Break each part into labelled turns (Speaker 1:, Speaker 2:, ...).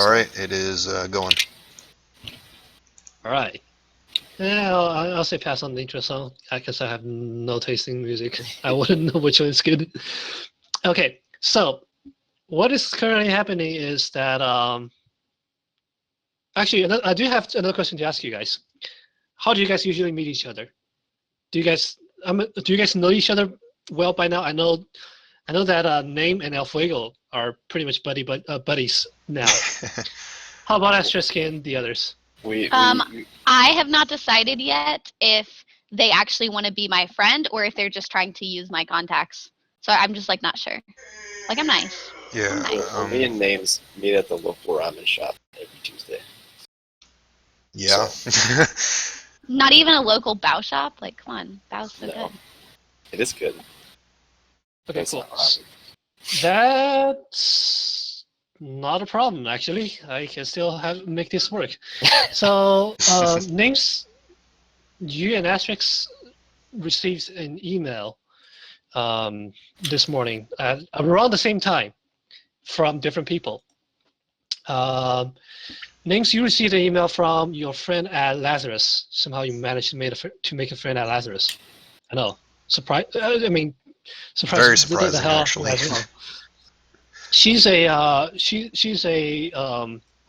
Speaker 1: All right, it is going.
Speaker 2: All right. Yeah, I'll say pass on the intro song. I guess I have no taste in music. I wouldn't know which one is good. Okay, so what is currently happening is that actually I do have another question to ask you guys. How do you guys usually meet each other? Do you guys do you guys know each other well by now? I know that Name and El Fuego are pretty much buddies now. How about Asterisk and the others?
Speaker 3: I have not decided yet if they actually want to be my friend or if they're just trying to use my contacts. So I'm just like not sure. Like I'm nice.
Speaker 1: Yeah.
Speaker 3: I'm nice.
Speaker 4: Me and Names meet at the local ramen shop every Tuesday.
Speaker 1: Yeah.
Speaker 3: Not even a local bao shop? Like, come on, bao's so good.
Speaker 4: It is good.
Speaker 2: Okay, cool. That's not a problem, actually. I can still make this work. So, Names, you and Asterix received an email this morning at around the same time from different people. Names, you received an email from your friend at Lazarus. Somehow you managed to make a friend at Lazarus. I know. Surprise! Surprise!
Speaker 1: Very surprising, actually.
Speaker 2: She's a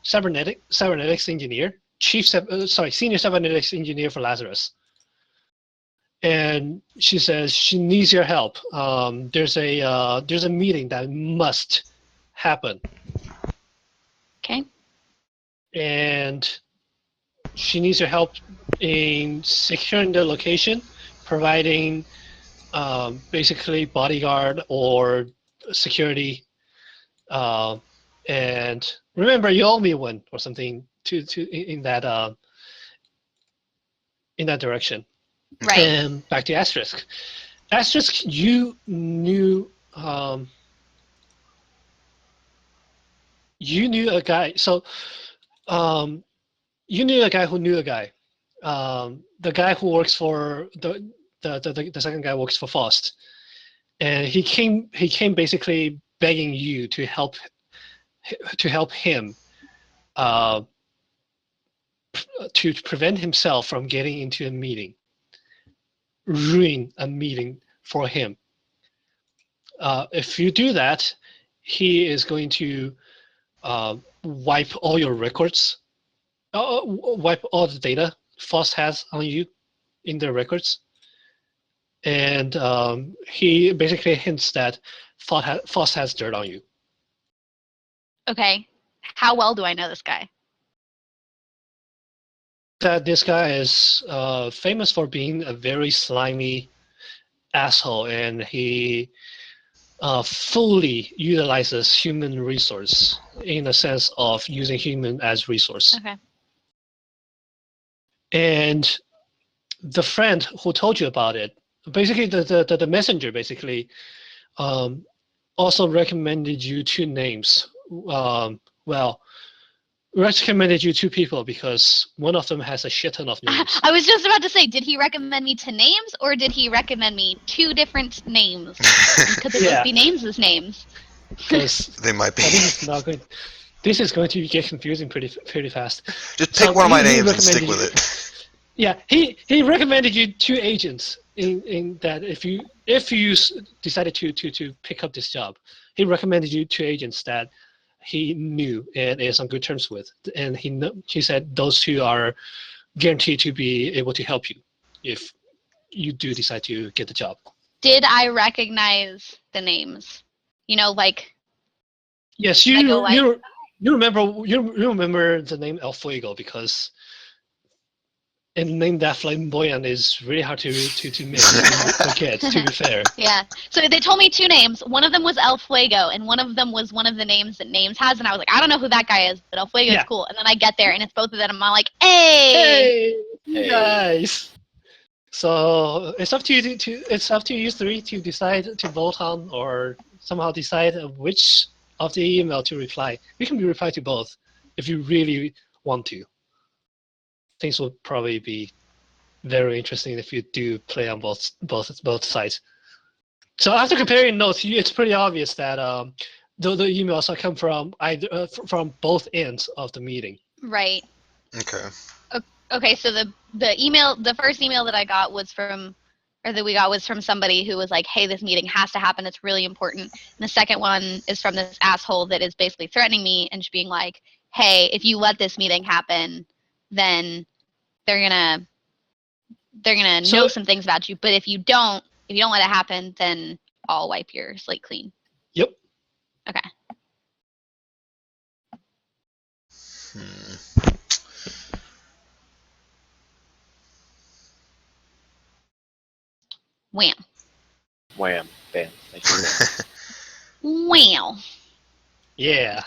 Speaker 2: cybernetics engineer, senior cybernetics engineer for Lazarus. And she says she needs your help. There's a meeting that must happen.
Speaker 3: Okay.
Speaker 2: And she needs your help in securing the location, providing basically bodyguard or security. And remember, you owe me one or something in that direction.
Speaker 3: Right.
Speaker 2: And back to Asterisk. Asterisk, you knew a guy. So you knew a guy who knew a guy. The guy who works for the second guy works for Faust, and he came basically begging you to help him to prevent himself from getting into a meeting, ruin a meeting for him. If you do that, he is going to wipe all your records, wipe all the data Faust has on you in their records. And he basically hints that Faust has dirt on you.
Speaker 3: Okay. How well do I know this guy?
Speaker 2: That this guy is famous for being a very slimy asshole, and he fully utilizes human resource in the sense of using human as resource.
Speaker 3: Okay.
Speaker 2: And the friend who told you about it, basically the messenger basically also recommended you two names. Recommended you two people because one of them has a shit ton of names.
Speaker 3: I was just about to say, did he recommend me to Names or did he recommend me two different names? Could they both be Names' names?
Speaker 2: Because
Speaker 1: they might be.
Speaker 2: This is going to get confusing pretty fast.
Speaker 1: Just pick one of my names and stick with it.
Speaker 2: Yeah, he recommended you two agents in that if you decided to pick up this job, he recommended you two agents that he knew and is on good terms with, and he said those two are guaranteed to be able to help you if you do decide to get the job.
Speaker 3: Did I recognize the names? You know, like.
Speaker 2: Yes, you remember the name El Fuego because a name that flamboyant is really hard to forget, to be fair.
Speaker 3: Yeah. So they told me two names. One of them was El Fuego, and one of them was one of the names that Names has. And I was like, I don't know who that guy is, but El Fuego is cool. And then I get there, and it's both of them. And I'm like, hey,
Speaker 2: guys. So it's up to you it's up to you three to decide to vote on or somehow decide which of the email to reply. You can reply to both if you really want to. Things will probably be very interesting if you do play on both sides. So after comparing notes, it's pretty obvious that the emails are come from either from both ends of the meeting.
Speaker 3: Right.
Speaker 1: Okay.
Speaker 3: Okay, so the first email that I got was from, or that we got was from somebody who was like, hey, this meeting has to happen, it's really important. And the second one is from this asshole that is basically threatening me and just being like, hey, if you let this meeting happen, then they're gonna know some things about you. But if you don't let it happen, then I'll wipe your slate clean.
Speaker 2: Yep.
Speaker 3: Okay. Wham.
Speaker 4: Wham. Bam. Thank you.
Speaker 3: Wow.
Speaker 2: Yeah.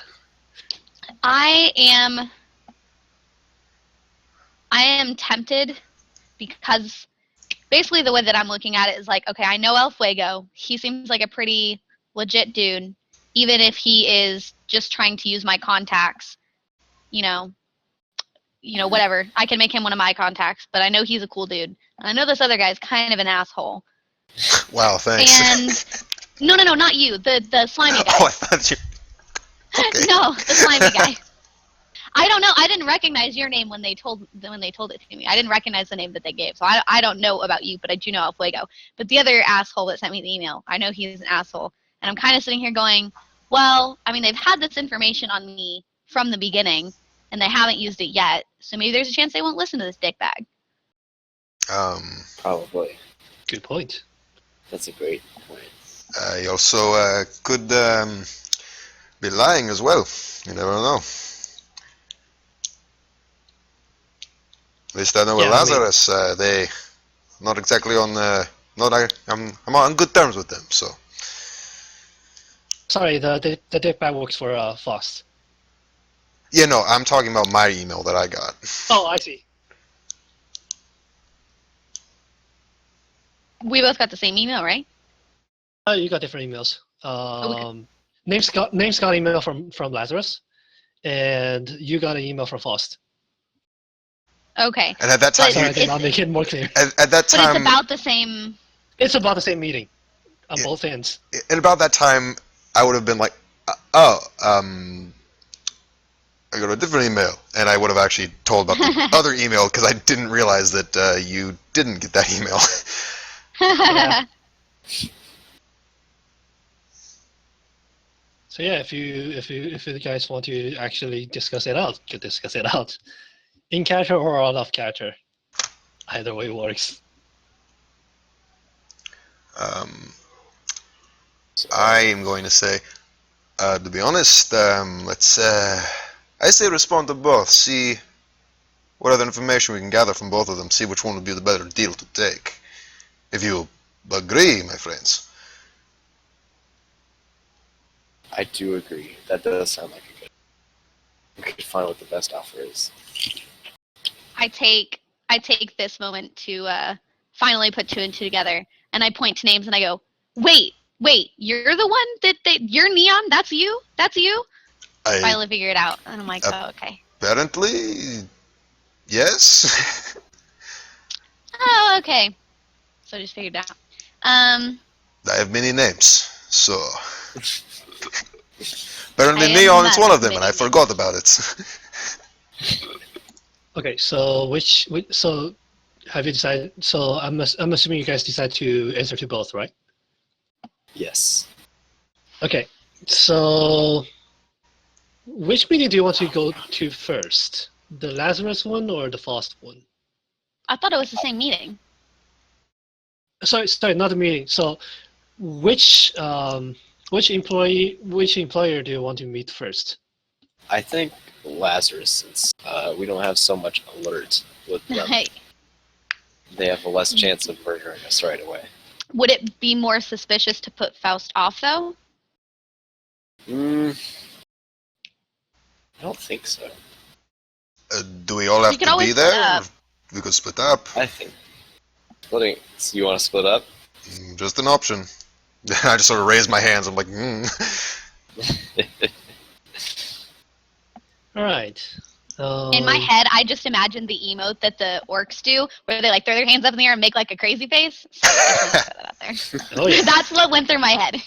Speaker 3: I am tempted because basically the way that I'm looking at it is like, okay, I know El Fuego. He seems like a pretty legit dude, even if he is just trying to use my contacts. You know, whatever. I can make him one of my contacts, but I know he's a cool dude. And I know this other guy's kind of an asshole.
Speaker 1: Wow, thanks.
Speaker 3: And no, not you. The slimy guy.
Speaker 1: Oh, I thought you. Okay.
Speaker 3: No, the slimy guy. I don't know. I didn't recognize your name when they told it to me. I didn't recognize the name that they gave. So I don't know about you, but I do know El Fuego. But the other asshole that sent me the email, I know he's an asshole. And I'm kind of sitting here going, well, I mean, they've had this information on me from the beginning, and they haven't used it yet. So maybe there's a chance they won't listen to this dickbag.
Speaker 4: Probably.
Speaker 2: Good point.
Speaker 4: That's a great point.
Speaker 1: You also could be lying as well. You never know. At least I know with Lazarus, they not exactly on. I'm on good terms with them. So.
Speaker 2: Sorry, the dickbag works for Faust.
Speaker 1: Yeah, no, I'm talking about my email that I got.
Speaker 2: Oh, I see.
Speaker 3: We both got the same email, right?
Speaker 2: You got different emails.
Speaker 3: Okay.
Speaker 2: Names got email from Lazarus, and you got an email from Faust.
Speaker 3: Okay.
Speaker 1: And at that time,
Speaker 2: sorry, I did not make it more clear.
Speaker 1: At that time,
Speaker 3: but it's about the same.
Speaker 2: It's about the same meeting on both ends.
Speaker 1: And about that time, I would have been like, I got a different email, and I would have actually told about the other email because I didn't realize that you didn't get that email.
Speaker 2: Yeah. So yeah, if you guys want to actually discuss it out, you can discuss it out, in character or out of character. Either way works.
Speaker 1: I am going to say, to be honest, let's. I say respond to both. See what other information we can gather from both of them. See which one would be the better deal to take. If you agree, my friends.
Speaker 4: I do agree. That does sound like a good. We could find what the best offer is.
Speaker 3: I take this moment to finally put two and two together, and I point to names and I go, wait, you're the one you're Neon? That's you? I finally figure it out, and I'm like, oh, okay.
Speaker 1: Apparently, yes.
Speaker 3: Oh, okay. So I just figured it out.
Speaker 1: I have many names, so. Apparently,
Speaker 3: I
Speaker 1: Neon is
Speaker 3: am
Speaker 1: one of them, and I
Speaker 3: many
Speaker 1: forgot about it.
Speaker 2: Okay, so so have you decided? So I'm assuming you guys decide to answer to both, right?
Speaker 4: Yes.
Speaker 2: Okay, so which meeting do you want to go to first? The Lazarus one or the Faust one?
Speaker 3: I thought it was the same meeting.
Speaker 2: Sorry, not the meeting. So which employer do you want to meet first?
Speaker 4: I think Lazarus, since we don't have so much alert with them, they have a less chance of murdering us right away.
Speaker 3: Would it be more suspicious to put Faust off, though?
Speaker 4: I don't think so.
Speaker 1: Do we all have to be there? We could split up.
Speaker 4: I think splitting. So you want to split up?
Speaker 1: Just an option. I just sort of raised my hands. I'm like,
Speaker 2: All right.
Speaker 3: In my head, I just imagined the emote that the orcs do, where they like throw their hands up in the air and make like a crazy face. So I just wanted to throw that out there.
Speaker 2: Oh, yeah.
Speaker 3: That's what went through my head.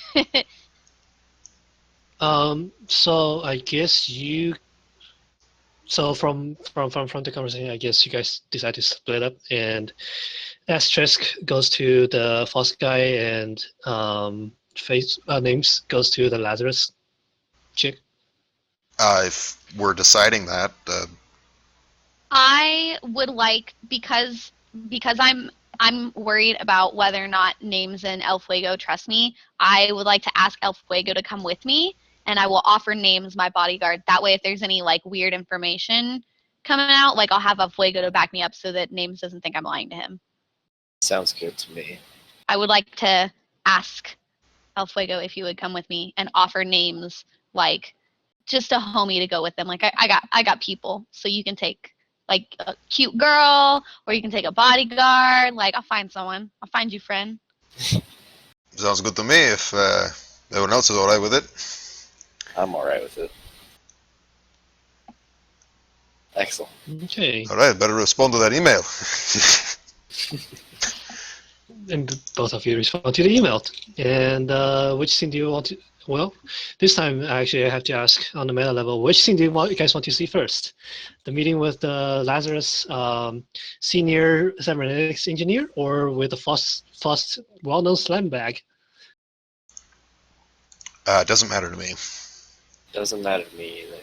Speaker 2: So I guess you. So from the conversation, I guess you guys decide to split up, and Asterisk goes to the false guy, and face names goes to the Lazarus chick.
Speaker 1: If we're deciding that,
Speaker 3: I would like because I'm worried about whether or not Names and El Fuego trust me. I would like to ask El Fuego to come with me, and I will offer Names my bodyguard. That way, if there's any like weird information coming out, like I'll have El Fuego to back me up so that Names doesn't think I'm lying to him.
Speaker 4: Sounds good to me.
Speaker 3: I would like to ask El Fuego if he would come with me and offer Names like just a homie to go with them. Like I got people, so you can take like a cute girl, or you can take a bodyguard. Like I'll find someone. I'll find you, friend.
Speaker 1: sounds good to me. If everyone else is alright with it.
Speaker 4: I'm alright with it. Excellent.
Speaker 2: Okay.
Speaker 1: Alright, better respond to that email.
Speaker 2: And both of you respond to the email. And which scene do you want to? Well, this time actually I have to ask on the meta level. Which scene do you guys want to see first? The meeting with the Lazarus senior cybernetics engineer, or with the Fost well-known slam bag?
Speaker 1: Doesn't matter to me.
Speaker 4: Doesn't matter to me either.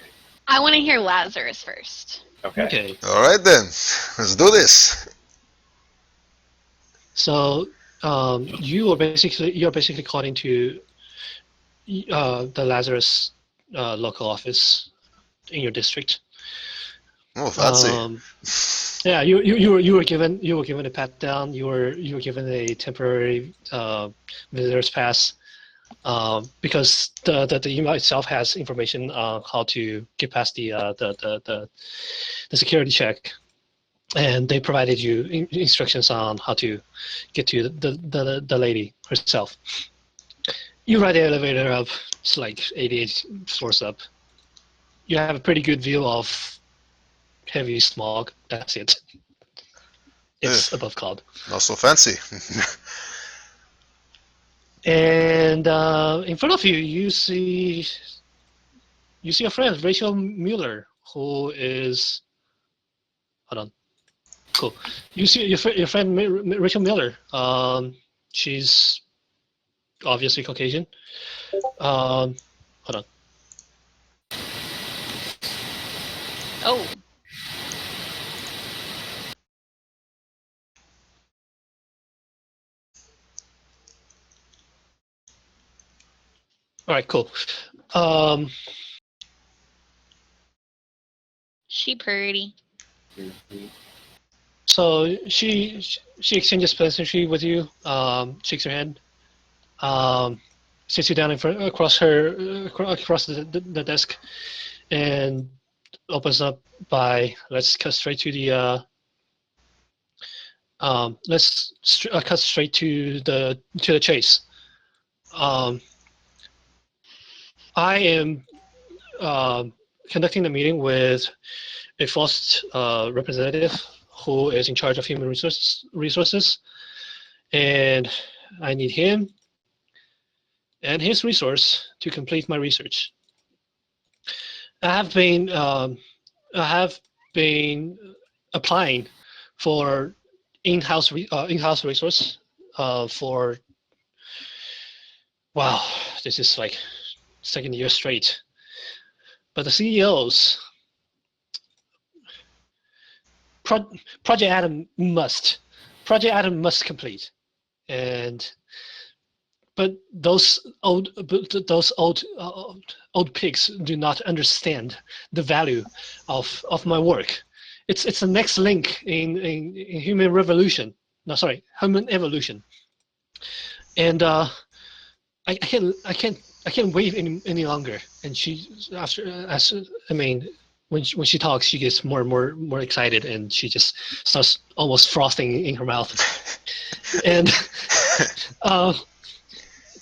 Speaker 3: I want to hear Lazarus first.
Speaker 4: Okay.
Speaker 1: Alright then, let's do this.
Speaker 2: So you're basically called into the Lazarus local office in your district.
Speaker 1: Oh, fancy.
Speaker 2: Yeah, you were given a pat down. You were given a temporary visitor's pass because the email itself has information on how to get past the security check, and they provided you instructions on how to get to the lady herself. You ride the elevator up. It's like 88 floors up. You have a pretty good view of heavy smog. That's it. It's above cloud.
Speaker 1: Not so fancy.
Speaker 2: And in front of you, you see a friend, Rachel Mueller, who is. Hold on. Cool. You see your friend Rachel Miller. She's obviously Caucasian. Hold on.
Speaker 3: Oh.
Speaker 2: All right, cool.
Speaker 3: She pretty.
Speaker 4: Mhm.
Speaker 2: So she exchanges pleasantry with you, shakes your hand, sits you down across the desk, and opens up by let's cut straight to the cut straight to the chase. I am conducting the meeting with a FOST representative who is in charge of human resources, and I need him and his resource to complete my research. I have been applying for in-house resource for wow, this is like second year straight. But the CEOs, Project Adam must complete, but those old pigs do not understand the value of my work. It's the next link in human revolution. No, sorry, human evolution. And I can't wait any longer. And when she talks, she gets more and more excited, and she just starts almost frothing in her mouth. And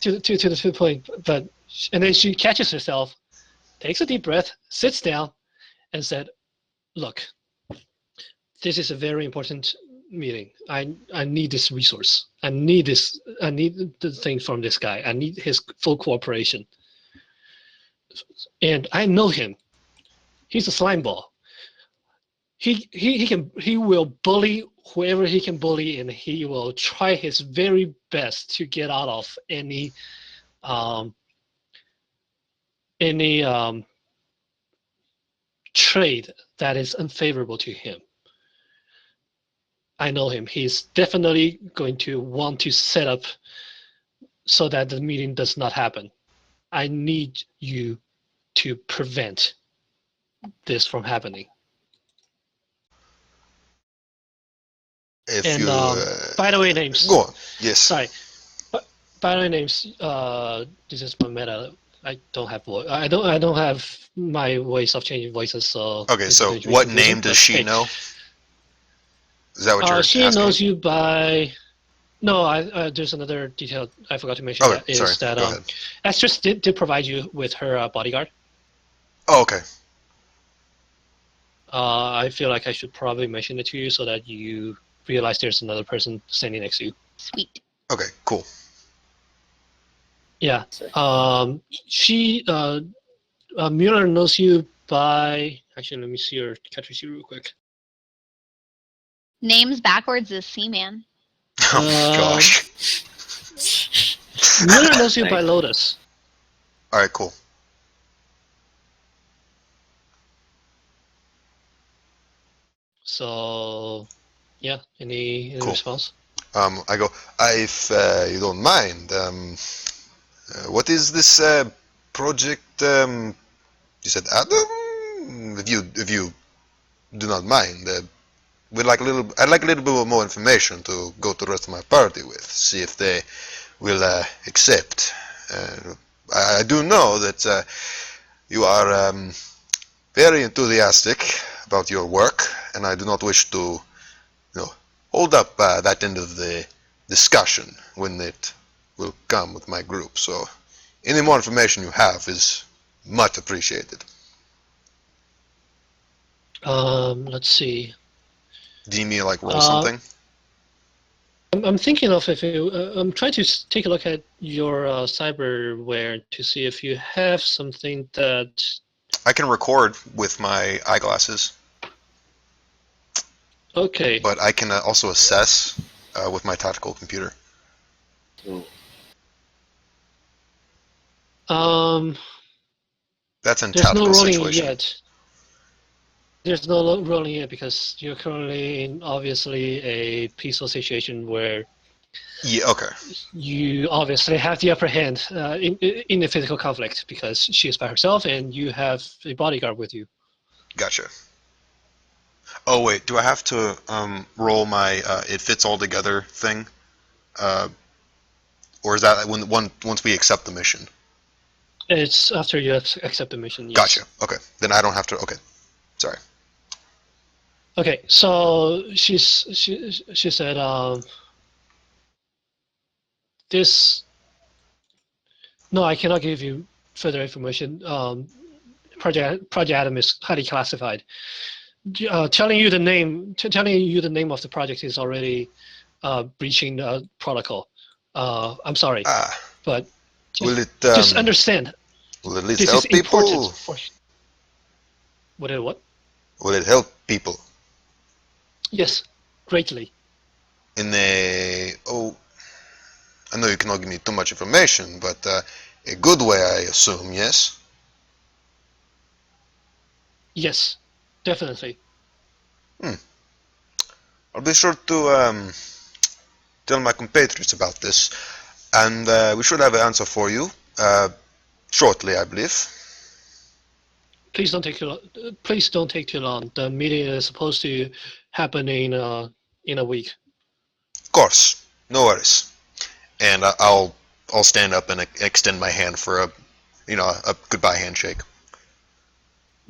Speaker 2: to the point, and then she catches herself, takes a deep breath, sits down, and said, "Look, this is a very important meeting. I need this resource. I need the thing from this guy. I need his full cooperation. and I know him. He's a slime ball. He will bully whoever he can bully, and he will try his very best to get out of any trade that is unfavorable to him. I know him. He's definitely going to want to set up so that the meeting does not happen. I need you to prevent this from happening.
Speaker 1: If
Speaker 2: And
Speaker 1: you
Speaker 2: by the way, names.
Speaker 1: go on, yes.
Speaker 2: Sorry. By the way, names. This is my meta. I don't have voice. I don't have my ways of changing voices. So
Speaker 1: Okay, so what name does she know? Is that what you're
Speaker 2: she
Speaker 1: asking?
Speaker 2: knows you by. No, there's another detail I forgot to mention.
Speaker 1: Oh,
Speaker 2: That is
Speaker 1: sorry.
Speaker 2: that
Speaker 1: Go ahead.
Speaker 2: Astrus did provide you with her bodyguard.
Speaker 1: Oh, okay.
Speaker 2: I feel like I should probably mention it to you so that you realize there's another person standing next to you.
Speaker 3: Sweet.
Speaker 1: Okay, cool.
Speaker 2: Yeah.
Speaker 4: Sorry.
Speaker 2: She Mueller knows you by. Actually, let me see your character sheet real quick.
Speaker 3: Names backwards is Seaman.
Speaker 1: Oh my gosh.
Speaker 2: Mueller knows you by Lotus.
Speaker 1: All right, cool.
Speaker 2: So, yeah. Any
Speaker 1: Cool.
Speaker 2: response?
Speaker 1: I go. If you don't mind, what is this project? You said Adam. If you do not mind, we'd like a little. I'd like a little bit more information to go to the rest of my party with. See if they will accept. I do know that you are very enthusiastic about your work, and I do not wish to, hold up that end of the discussion when it will come with my group. So, any more information you have is much appreciated.
Speaker 2: Let's see.
Speaker 1: Do you need me to roll something?
Speaker 2: I'm thinking of if you. I'm trying to take a look at your cyberware to see if you have something that.
Speaker 1: I can record with my eyeglasses.
Speaker 2: Okay.
Speaker 1: But I can also assess with my tactical computer.
Speaker 4: Ooh.
Speaker 1: That's in
Speaker 2: There's no
Speaker 1: tactical
Speaker 2: rolling
Speaker 1: situation.
Speaker 2: yet. There's no rolling yet because you're currently in obviously a peaceful situation where
Speaker 1: Yeah. Okay.
Speaker 2: you obviously have the upper hand in the physical conflict because she is by herself and you have a bodyguard with you.
Speaker 1: Gotcha. Oh wait, do I have to roll my it fits all together thing, or is that once we accept the mission?
Speaker 2: It's after you accept the mission. Yes.
Speaker 1: Gotcha. Okay, then I don't have to. Okay, sorry.
Speaker 2: Okay, so she said this. No, I cannot give you further information. Project Adam is highly classified. Telling you the name of the project is already breaching the protocol. I'm sorry, but
Speaker 1: Will it
Speaker 2: just understand.
Speaker 1: will it at least
Speaker 2: This
Speaker 1: help
Speaker 2: is important
Speaker 1: people?
Speaker 2: for. What?
Speaker 1: Will it help people
Speaker 2: Yes, greatly.
Speaker 1: in the I know you cannot give me too much information, but a good way, I assume. Yes.
Speaker 2: Yes, definitely.
Speaker 1: I'll be sure to tell my compatriots about this, and we should have an answer for you shortly, I believe.
Speaker 2: Please don't take too long. Please don't take too long. The meeting is supposed to happen in a week.
Speaker 1: Of course, no worries. And I'll stand up and extend my hand for a goodbye handshake.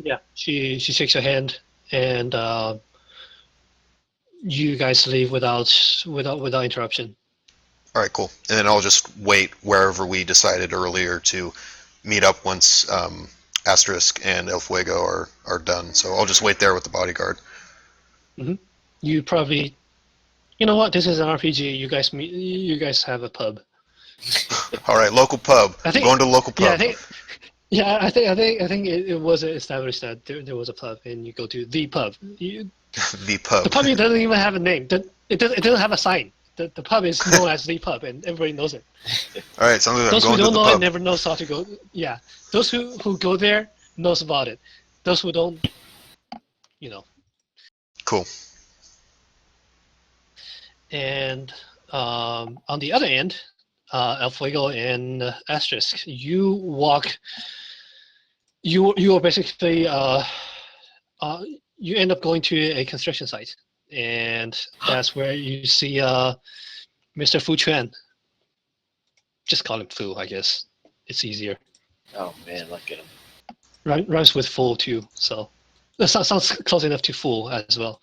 Speaker 2: Yeah, she shakes your hand, and you guys leave without interruption.
Speaker 1: All right, cool. And then I'll just wait wherever we decided earlier to meet up once Asterisk and El Fuego are done. So I'll just wait there with the bodyguard.
Speaker 2: Mm-hmm. You probably, you know what? This is an RPG. You guys have a pub.
Speaker 1: All right, local pub.
Speaker 2: I think,
Speaker 1: Going to the local pub.
Speaker 2: Yeah, Yeah, I think it was established that there was a pub, and you go to the pub.
Speaker 1: The pub.
Speaker 2: The pub doesn't even have a name. It doesn't have a sign. The pub is known as the pub, and everybody knows it.
Speaker 1: All right, sounds like I'm
Speaker 2: Those who
Speaker 1: going to
Speaker 2: don't
Speaker 1: the
Speaker 2: know it
Speaker 1: pub.
Speaker 2: never knows how to go. Yeah, those who go there knows about it. Those who don't, you know.
Speaker 1: Cool.
Speaker 2: And on the other end, El Fuego and Asterisk, you walk. You are basically you end up going to a construction site, and that's where you see Mr. Fu Chuan. Just call him Fu, I guess. It's easier.
Speaker 4: Oh man, look at him.
Speaker 2: Rhymes with fool too, so that sounds close enough to fool as well.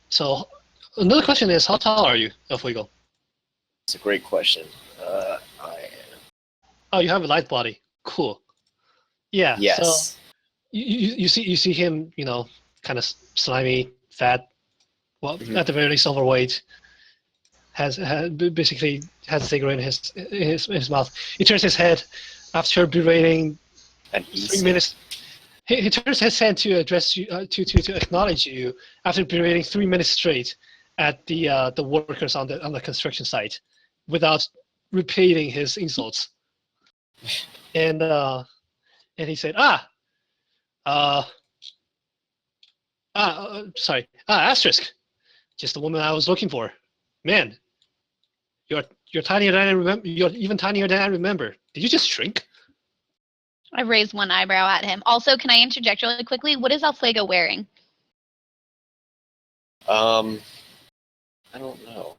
Speaker 2: So another question is, how tall are you, El Fuego?
Speaker 4: It's a great question.
Speaker 2: Oh, you have a light body. Cool. Yeah.
Speaker 4: Yes.
Speaker 2: So you see him, kind of slimy, fat. Well, at the very least, overweight. Basically has a cigarette in his mouth. He turns his head after berating
Speaker 4: And
Speaker 2: 3 minutes. He turns his head to address you, to acknowledge you after berating 3 minutes straight at the workers on the construction site, without repeating his insults. And he said, Asterisk, just the woman I was looking for. Man, you're tinier than I remember. You're even tinier than I remember. Did you just shrink?
Speaker 3: I raised one eyebrow at him. Also, can I interject really quickly? What is El Fuego wearing?
Speaker 4: I don't know.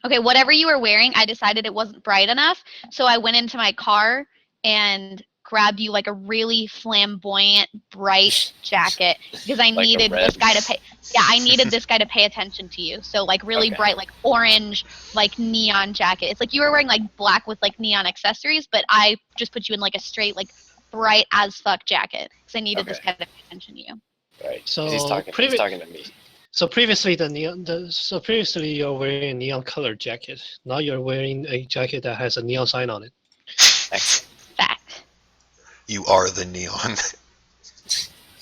Speaker 3: Okay, whatever you were wearing, I decided it wasn't bright enough, so I went into my car and grabbed you like a really flamboyant, bright jacket because I
Speaker 4: Like a
Speaker 3: needed
Speaker 4: red?
Speaker 3: this guy to pay. Yeah, I needed this guy to pay attention to you. So like really
Speaker 4: Okay.
Speaker 3: bright, like orange, like neon jacket. It's like you were wearing like black with like neon accessories, but I just put you in like a straight, like bright as fuck jacket because I needed this
Speaker 4: Okay.
Speaker 3: guy to pay attention to you.
Speaker 4: Right.
Speaker 2: So
Speaker 4: he's talking to me.
Speaker 2: So previously previously you're wearing a neon colored jacket. Now you're wearing a jacket that has a neon sign on it.
Speaker 4: Excellent.
Speaker 3: Fact.
Speaker 1: You are the neon.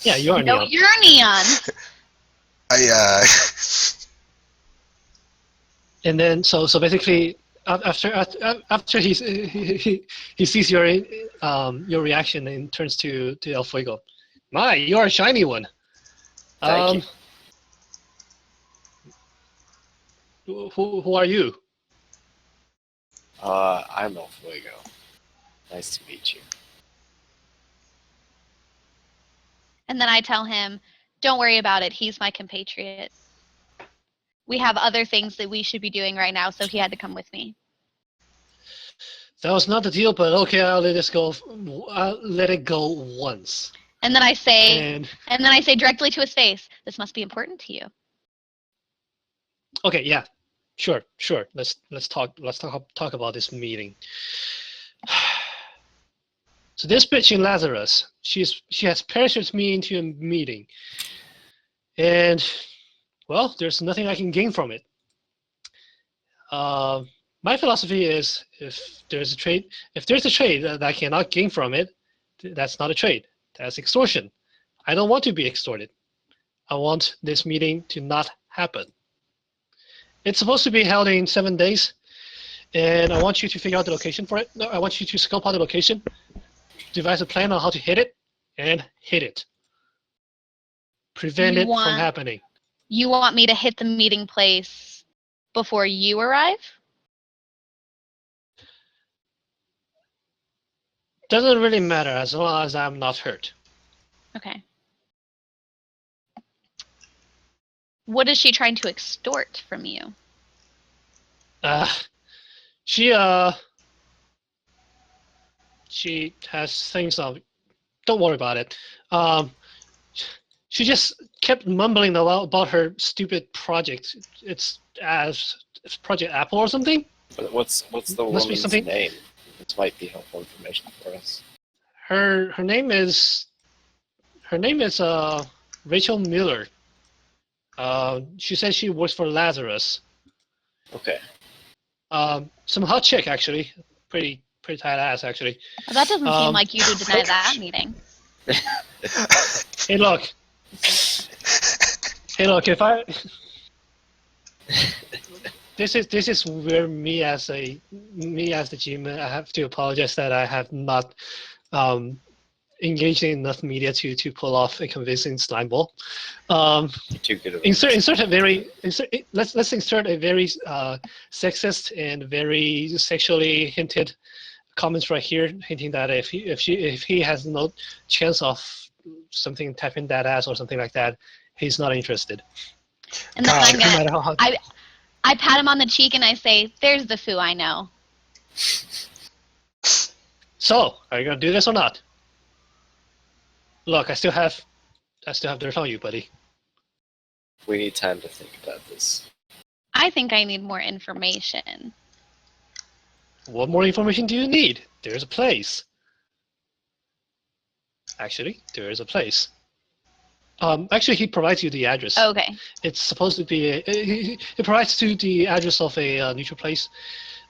Speaker 2: Yeah, you are
Speaker 3: No,
Speaker 2: neon.
Speaker 3: you're neon.
Speaker 2: And then so basically after he sees your reaction and turns to El Fuego. My, you're a shiny one.
Speaker 4: Thank
Speaker 2: Who are you?
Speaker 4: I'm El Fuego. Nice to meet you.
Speaker 3: And then I tell him, don't worry about it. He's my compatriot. We have other things that we should be doing right now, so he had to come with me.
Speaker 2: That was not the deal, but okay, I'll let this go. I'll let it go once.
Speaker 3: And then I say,
Speaker 2: And
Speaker 3: directly to his face, this must be important to you.
Speaker 2: okay, yeah, sure. Let's talk about this meeting. So this bitch in Lazarus, she has parachuted me into a meeting, and well, there's nothing I can gain from it. My philosophy is, if there's a trade that I cannot gain from it, that's not a trade. That's extortion. I don't want to be extorted. I want this meeting to not happen. It's supposed to be held in 7 days, and I want you to figure out the location for it. No, I want you to scope out the location, devise a plan on how to hit it, and hit it. Prevent it from happening.
Speaker 3: You want me to hit the meeting place before you arrive?
Speaker 2: Doesn't really matter as long as I'm not hurt.
Speaker 3: Okay. What is she trying to extort from you?
Speaker 2: She has things on. Don't worry about it. She just kept mumbling about her stupid project. It's Project Apple or something.
Speaker 4: But what's the
Speaker 2: Must be
Speaker 4: woman's
Speaker 2: something.
Speaker 4: name? This might be helpful information for us.
Speaker 2: Her name is Rachel Miller. She says she works for Lazarus.
Speaker 4: Okay.
Speaker 2: Some hot chick, actually. tight ass actually.
Speaker 3: Well, that doesn't seem like you to deny that meeting.
Speaker 2: Hey, look. Hey, look. If I this is where me as the GM, I have to apologize that I have not engaged in enough media to pull off a convincing slime ball.
Speaker 4: Too good of a
Speaker 2: let's insert a very sexist and very sexually hinted comments right here, hinting that if he has no chance of something tapping that ass or something like that, he's not interested.
Speaker 3: And then I pat him on the cheek and I say, "There's the foo I know."
Speaker 2: So, are you gonna do this or not? Look, I still have dirt on you, buddy.
Speaker 4: We need time to think about this.
Speaker 3: I think I need more information.
Speaker 2: What more information do you need? There's a place. Actually, there is a place. Actually, he provides you the address.
Speaker 3: Okay.
Speaker 2: It's supposed to be he provides you the address of a neutral place.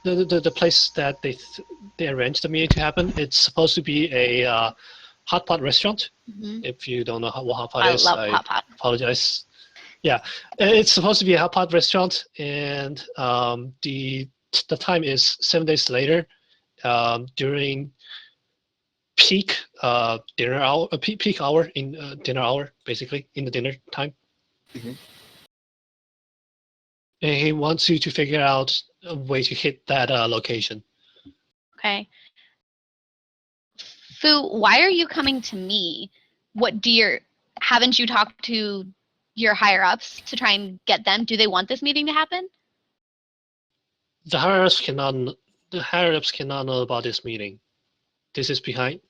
Speaker 2: The place that they arranged the meeting to happen. It's supposed to be a hot pot restaurant.
Speaker 3: Mm-hmm.
Speaker 2: If you don't know what hot pot is,
Speaker 3: love
Speaker 2: I
Speaker 3: hot pot.
Speaker 2: apologize. Yeah, it's supposed to be a hot pot restaurant, and the time is 7 days later, during peak dinner hour, peak hour in dinner hour, basically in the dinner time.
Speaker 4: Mm-hmm.
Speaker 2: And he wants you to figure out a way to hit that location.
Speaker 3: Okay. Fu, why are you coming to me? Haven't you talked to your higher ups to try and get them? Do they want this meeting to happen?
Speaker 2: The higher ups cannot know about this meeting. This is behind.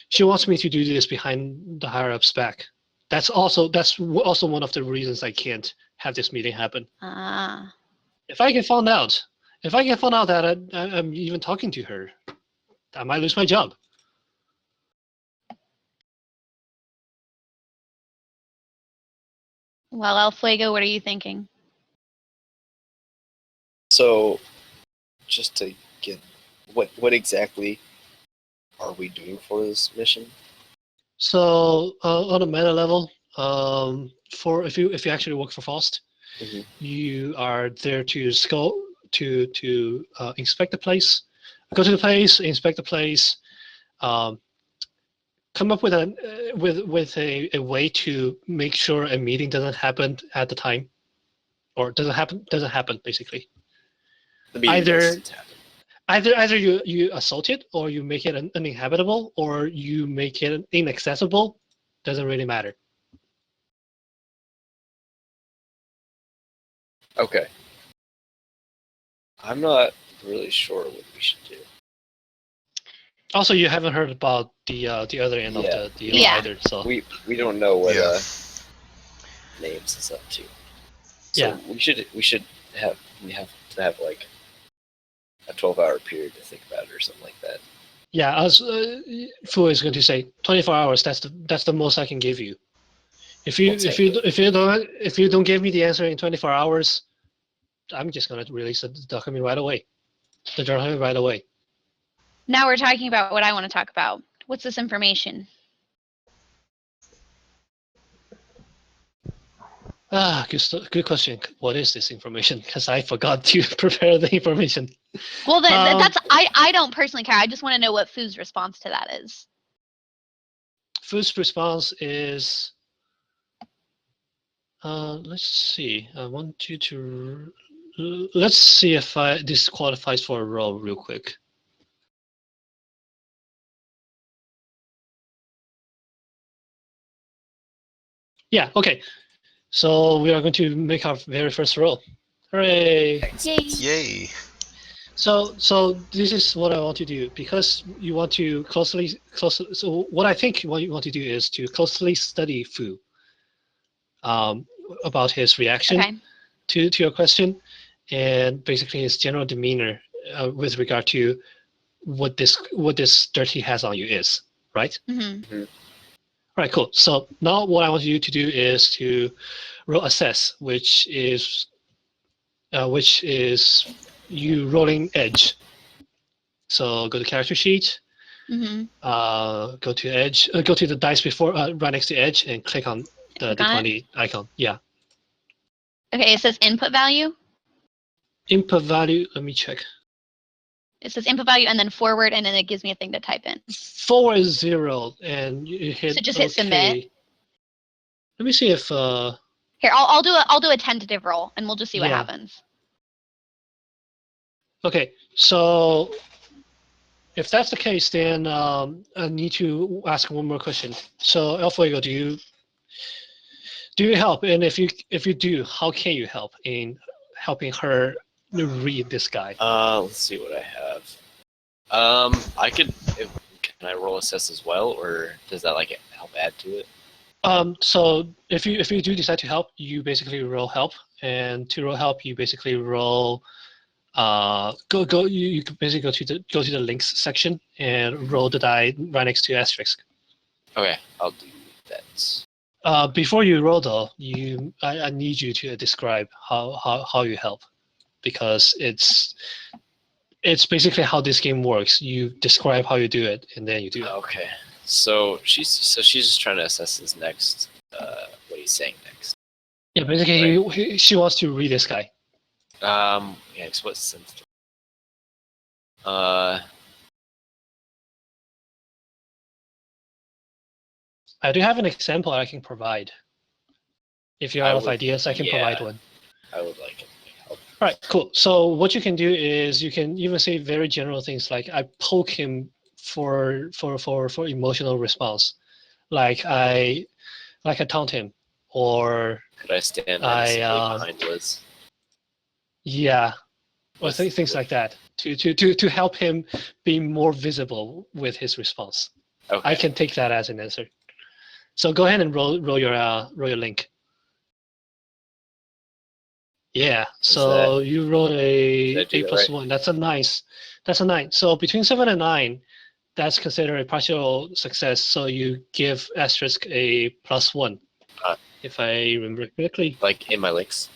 Speaker 2: She wants me to do this behind the higher ups' back. That's also one of the reasons I can't have this meeting happen.
Speaker 3: Ah.
Speaker 2: If I get found out that I'm even talking to her, I might lose my job.
Speaker 3: Well, El Fuego, what are you thinking?
Speaker 4: So, just to get what exactly are we doing for this mission?
Speaker 2: So on a meta level, for if you actually work for Faust,
Speaker 4: Mm-hmm.
Speaker 2: you are there to scope to inspect the place, go to the place, inspect the place, come up with a way to make sure a meeting doesn't happen at the time, or doesn't happen basically.
Speaker 4: The meeting doesn't happen.
Speaker 2: Either you assault it, or you make it uninhabitable, or you make it inaccessible. Doesn't really matter.
Speaker 4: Okay. I'm not really sure what we should do.
Speaker 2: Also, you haven't heard about the other end of the deal either, so
Speaker 4: We don't know what Names is up to. So we have to have like a 12-hour period to think about it or something like that.
Speaker 2: Yeah, as Fu is going to say, 24 hours. That's the most I can give you. If you don't give me the answer in 24 hours, I'm just going to release the document right away. The document right away.
Speaker 3: Now we're talking about what I want to talk about. What's this information?
Speaker 2: Good question. What is this information? Because I forgot to prepare the information.
Speaker 3: Well, I don't personally care. I just want to know what Fu's response to that is.
Speaker 2: Fu's response is, let's see. I want you to, let's see if this qualifies for a role real quick. Yeah, okay. So we are going to make our very first roll. Hooray!
Speaker 3: Yay!
Speaker 1: Yay!
Speaker 2: So this is what I want to do, because you want to closely. So what I think what you want to do is to closely study Fu, about his reaction to your question, and basically his general demeanor with regard to what this dirt he has on you is, right?
Speaker 3: Mm-hmm.
Speaker 4: Mm-hmm.
Speaker 2: All right, cool. So now what I want you to do is to roll assess, which is you rolling edge. So go to character sheet,
Speaker 3: Mm-hmm.
Speaker 2: go to edge, go to the dice before, right next to edge, and click on the
Speaker 3: Click on
Speaker 2: D20 icon. Yeah.
Speaker 3: Okay, it says input value.
Speaker 2: Input value. Let me check.
Speaker 3: It says input value and then forward, and then it gives me a thing to type in.
Speaker 2: Forward is 0, and you hit
Speaker 3: So just
Speaker 2: OK.
Speaker 3: hit submit.
Speaker 2: Let me see if.
Speaker 3: Here, I'll do a tentative roll, and we'll just see what
Speaker 2: Yeah.
Speaker 3: happens.
Speaker 2: Okay, so if that's the case, then I need to ask one more question. So, El Fuego, do you help? And if you do, how can you help in helping her read this guide?
Speaker 4: Let's see what I have. I could. Can I roll assess as well, or does that like help add to it?
Speaker 2: So if you do decide to help, you basically roll help, and to roll help, you basically roll. You can basically go to the links section and roll the die right next to asterisk.
Speaker 4: Okay, I'll do that.
Speaker 2: Before you roll though, I need you to describe how you help, because it's basically how this game works. You describe how you do it, and then you do it.
Speaker 4: Okay, so she's just trying to assess his next. What he's saying next.
Speaker 2: Yeah, basically she wants to read this guy.
Speaker 4: Yeah, it's what sense.
Speaker 2: I do have an example I can provide. If you're out of ideas, I can provide one.
Speaker 4: I would like it.
Speaker 2: All right, cool. So what you can do is you can even say very general things like I poke him for emotional response, like I taunt him, or
Speaker 4: could I stand behind Liz?
Speaker 2: Yeah, or things like that to help him be more visible with his response.
Speaker 4: Okay.
Speaker 2: I can take that as an answer. So go ahead and roll your link. Yeah. So you rolled a 8+1. That's a nice. That's a 9. So between 7 and 9, that's considered a partial success. So you give asterisk a +1, if I remember correctly.
Speaker 4: Like in my links.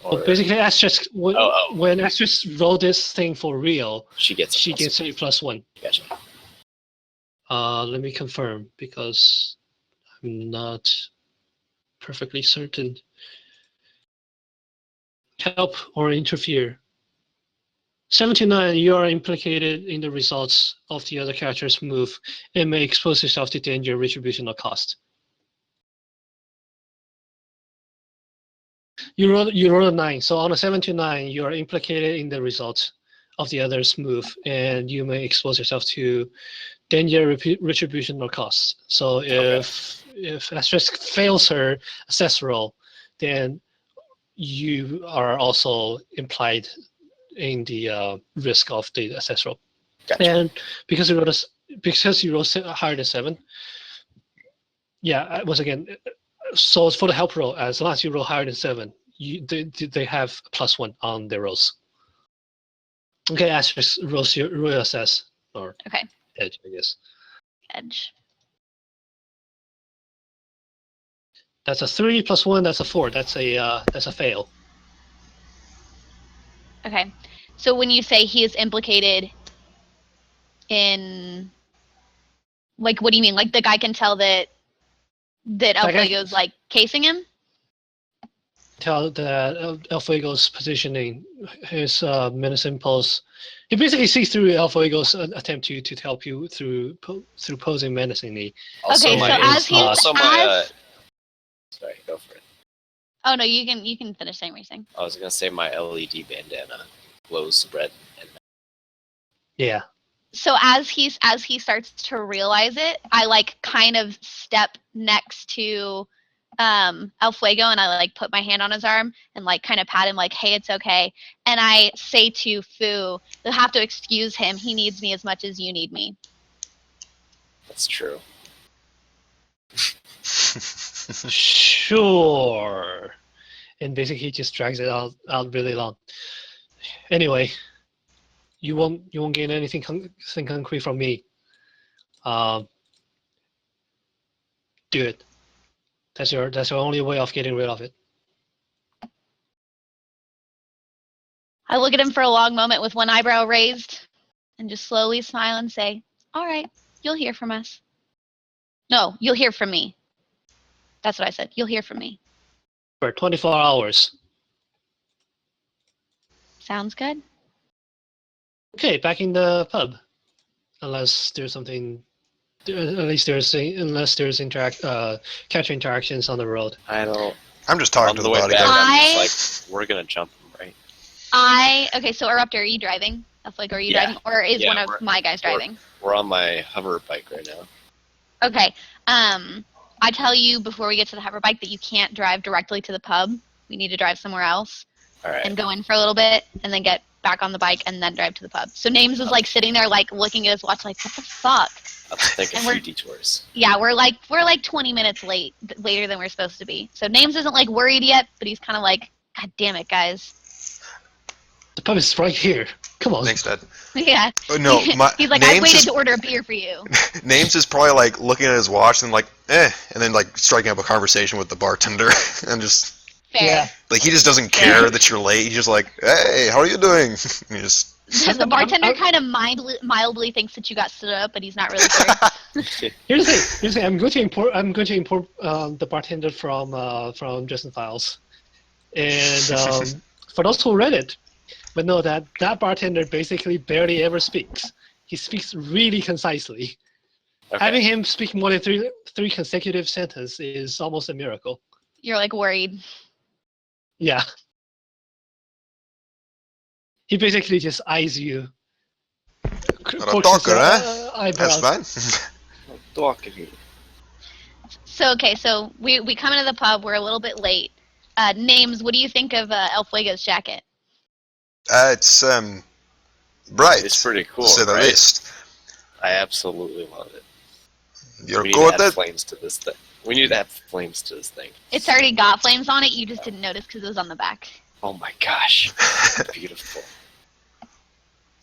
Speaker 2: Well, basically, asterisk when asterisk roll this thing for real, she gets a +1.
Speaker 4: Gotcha.
Speaker 2: Let me confirm, because I'm not perfectly certain. Help or interfere. 7 to 9, you are implicated in the results of the other character's move and may expose yourself to danger, retribution, or cost. You roll a 9, so on a 7 to 9, you are implicated in the results of the other's move, and you may expose yourself to danger, retribution, or cost. So if asterisk fails her assess roll, then you are also implied in the risk of the assess roll.
Speaker 4: Gotcha.
Speaker 2: And because you rolled higher than 7, yeah, once again, so for the help roll, as long as you roll higher than 7, they have +1 on their rolls. Okay, asterisk roll assess, or edge, I guess.
Speaker 3: Edge.
Speaker 2: That's a 3 +1. That's a 4. That's a fail.
Speaker 3: Okay, so when you say he is implicated in, like, what do you mean? Like the guy can tell that El Fuego's like casing him?
Speaker 2: Tell that El Fuego's positioning, his menacing pose. He basically sees through El Fuego's attempt to help you through posing menacingly.
Speaker 4: Also
Speaker 3: okay, so
Speaker 4: sorry, go for it.
Speaker 3: Oh no, you can finish saying what you're saying.
Speaker 4: I was gonna say my LED bandana glows red and
Speaker 2: yeah.
Speaker 3: So as he starts to realize it, I like kind of step next to El Fuego, and I like put my hand on his arm and like kind of pat him like, hey, it's okay. And I say to Fu, you'll have to excuse him. He needs me as much as you need me.
Speaker 4: That's true.
Speaker 2: Sure. And basically he just drags it out really long. Anyway, you won't gain anything concrete from me. Do it. That's your only way of getting rid of it.
Speaker 3: I look at him for a long moment with one eyebrow raised and just slowly smile and say, all right, you'll hear from us. No, you'll hear from me. That's what I said. You'll hear from me.
Speaker 2: For 24 hours.
Speaker 3: Sounds good.
Speaker 2: Okay, back in the pub. Unless there's something, unless there's character interactions on the road.
Speaker 4: I don't.
Speaker 1: I'm just talking
Speaker 4: On
Speaker 1: to
Speaker 4: the
Speaker 1: the
Speaker 4: way back,
Speaker 1: bodyguard.
Speaker 4: I'm just like, we're gonna jump him, right?
Speaker 3: Okay, so Eruptor, are you driving? Like, are you
Speaker 4: Yeah.
Speaker 3: driving? Or is
Speaker 4: Yeah,
Speaker 3: one of my guys driving?
Speaker 4: We're on my hover bike right now.
Speaker 3: Okay. I tell you before we get to the hover bike that you can't drive directly to the pub. We need to drive somewhere else
Speaker 4: All right.
Speaker 3: and go in for a little bit and then get back on the bike and then drive to the pub. So Names is like sitting there like looking at his watch like, what the fuck?
Speaker 4: I'll take a
Speaker 3: And
Speaker 4: few detours.
Speaker 3: Yeah, we're like 20 minutes later than we're supposed to be. So Names isn't like worried yet, but he's kind of like, God damn it, guys.
Speaker 2: The pub is right here. Come on.
Speaker 1: Thanks, Dad.
Speaker 3: Yeah.
Speaker 1: Oh, no,
Speaker 3: He's like,
Speaker 1: Names
Speaker 3: I waited
Speaker 1: is-
Speaker 3: to order a beer for you.
Speaker 1: Names is probably like looking at his watch and like, and then like striking up a conversation with the bartender and just
Speaker 3: Fair.
Speaker 2: Yeah.
Speaker 1: like he just doesn't care that you're late. He's just like, hey, how are you doing? And you just
Speaker 3: The bartender kind of mildly thinks that you got stood up, but he's not really sure.
Speaker 2: Here's the thing. I'm going to import the bartender from Justin Files, and for those who read it, but know that bartender basically barely ever speaks. He speaks really concisely.
Speaker 4: Okay.
Speaker 2: Having him speak more than three consecutive sentences is almost a miracle.
Speaker 3: You're like worried.
Speaker 2: Yeah. He basically just eyes you.
Speaker 1: not a talker, huh?
Speaker 2: Eyebrows.
Speaker 1: That's fine.
Speaker 4: Talking.
Speaker 3: So we come into the pub. We're a little bit late. Names. What do you think of El Fuego's jacket?
Speaker 1: It's bright.
Speaker 4: It's pretty cool,
Speaker 1: to say the
Speaker 4: right?
Speaker 1: least.
Speaker 4: I absolutely love it.
Speaker 1: You're
Speaker 4: We need
Speaker 1: cool
Speaker 4: to
Speaker 1: with
Speaker 4: add
Speaker 1: it?
Speaker 4: flames to this thing. We need to add flames to this thing.
Speaker 3: It's already got flames on it. You just didn't notice because it was on the back.
Speaker 4: Oh my gosh. Beautiful.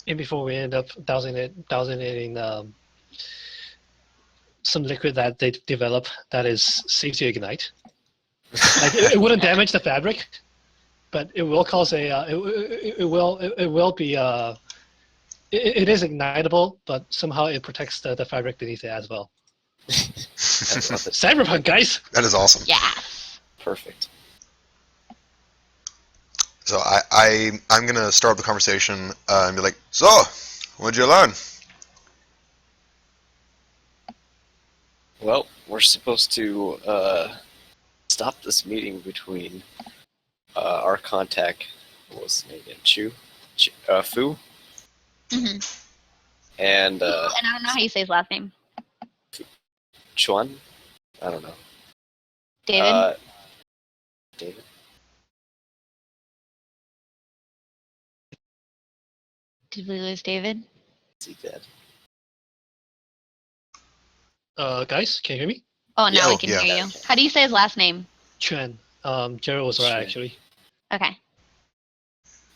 Speaker 2: And before we end up dousing it in some liquid that they develop that is safe to ignite. Like it wouldn't damage the fabric, but it will cause a it will be it is ignitable, but somehow it protects the fabric beneath it as well.
Speaker 4: I love it.
Speaker 2: Cyberpunk, guys.
Speaker 1: That is awesome.
Speaker 3: Yeah.
Speaker 4: Perfect.
Speaker 1: So I'm gonna start the conversation and be like, so, what'd you learn?
Speaker 4: Well, we're supposed to stop this meeting between our contact, what was his name again? Fu?
Speaker 3: hmm
Speaker 4: And
Speaker 3: and I don't know how you say his last name.
Speaker 4: Chuan? I don't know.
Speaker 3: David.
Speaker 4: David?
Speaker 3: Did we lose David?
Speaker 4: Is he dead?
Speaker 2: Guys, can you hear me?
Speaker 3: Oh, now
Speaker 1: Yeah,
Speaker 3: we can
Speaker 1: yeah.
Speaker 3: hear you. How do you say his last name?
Speaker 2: Chuan. Jared was right
Speaker 4: Chuan.
Speaker 2: actually.
Speaker 3: Okay.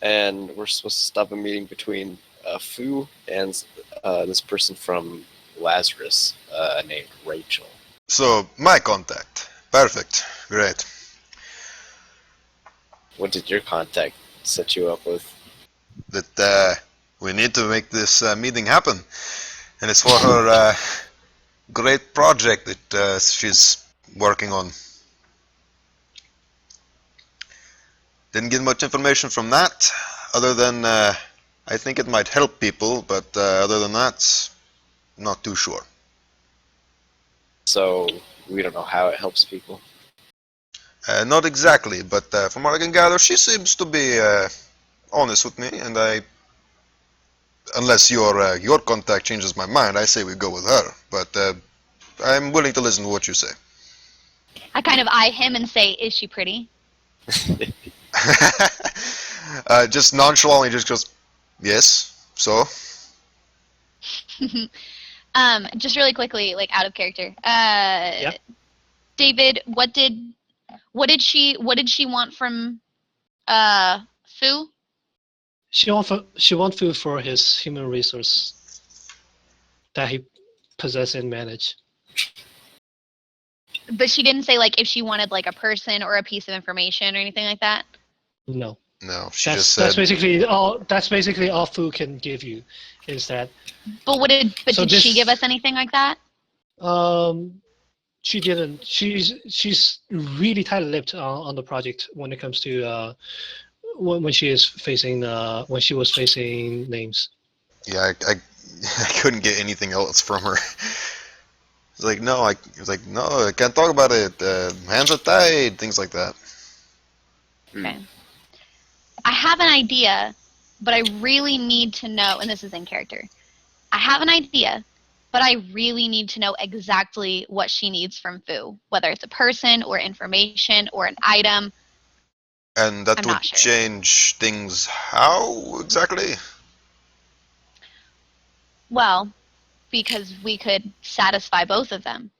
Speaker 4: And we're supposed to stop a meeting between Fu and this person from Lazarus named Rachel.
Speaker 1: So, my contact. Perfect. Great.
Speaker 4: What did your contact set you up with?
Speaker 1: That we need to make this meeting happen. And it's for her great project that she's working on. Didn't get much information from that, other than I think it might help people, but other than that, not too sure.
Speaker 4: So we don't know how it helps people.
Speaker 1: Not exactly, but from what I can gather, she seems to be honest with me, and unless your contact changes my mind, I say we go with her. But I'm willing to listen to what you say.
Speaker 3: I kind of eye him and say, "Is she pretty?"
Speaker 1: Just nonchalantly, just goes, yes. So
Speaker 3: Just really quickly, like out of character.
Speaker 2: Yeah.
Speaker 3: David, what did she want from Fu?
Speaker 2: She wants food for his human resource that he possesses and manage.
Speaker 3: But she didn't say like if she wanted like a person or a piece of information or anything like that.
Speaker 2: No.
Speaker 1: No, she
Speaker 2: That's
Speaker 1: just
Speaker 2: that's
Speaker 1: said.
Speaker 2: basically all. That's basically all food can give you, is that.
Speaker 3: But
Speaker 2: So
Speaker 3: did she
Speaker 2: this-
Speaker 3: give us anything like that?
Speaker 2: She didn't. She's really tight-lipped on the project when it comes to when she is facing when she was facing names.
Speaker 1: Yeah, I couldn't get anything else from her. It's like no, it was like no, I can't talk about it. Hands are tied, things like that.
Speaker 3: Okay. I have an idea, but I really need to know, and this is in character. I have an idea, but I really need to know exactly what she needs from Fu, whether it's a person or information or an item.
Speaker 1: And that
Speaker 3: I'm
Speaker 1: would
Speaker 3: not sure.
Speaker 1: change things how exactly?
Speaker 3: Well, because we could satisfy both of them.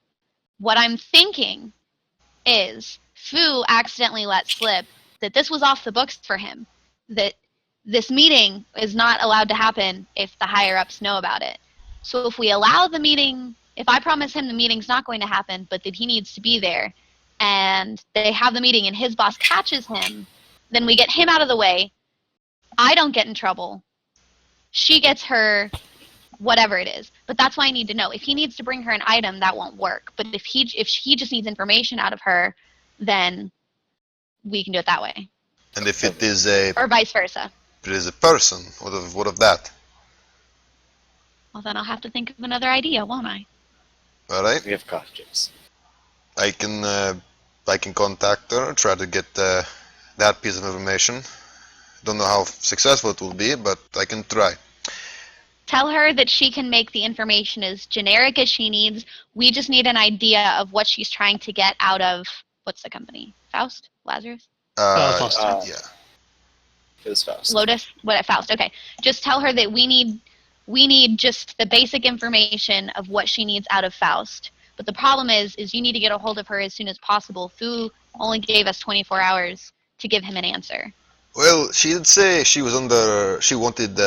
Speaker 3: What I'm thinking is Fu accidentally let slip that this was off the books for him, that this meeting is not allowed to happen if the higher ups know about it. So if we allow the meeting, if I promise him the meeting's not going to happen, but that he needs to be there, and they have the meeting and his boss catches him, then we get him out of the way. I don't get in trouble. She gets her whatever it is. But that's why I need to know. If he needs to bring her an item, that won't work. But if he just needs information out of her, then we can do it that way.
Speaker 1: And if it is a
Speaker 3: Or vice versa.
Speaker 1: person, what of that?
Speaker 3: Well, then I'll have to think of another idea, won't I?
Speaker 1: All right,
Speaker 4: We have costumes.
Speaker 1: I can contact her, try to get that piece of information. Don't know how successful it will be, but I can try.
Speaker 3: Tell her that she can make the information as generic as she needs. We just need an idea of what she's trying to get out of, what's the company? Faust? Lazarus?
Speaker 2: Faust.
Speaker 1: Yeah.
Speaker 4: It was Faust.
Speaker 3: Lotus? What? Faust. Okay. Just tell her that we need just the basic information of what she needs out of Faust. But the problem is you need to get a hold of her as soon as possible. Fu only gave us 24 hours to give him an answer.
Speaker 1: Well, she did say she wanted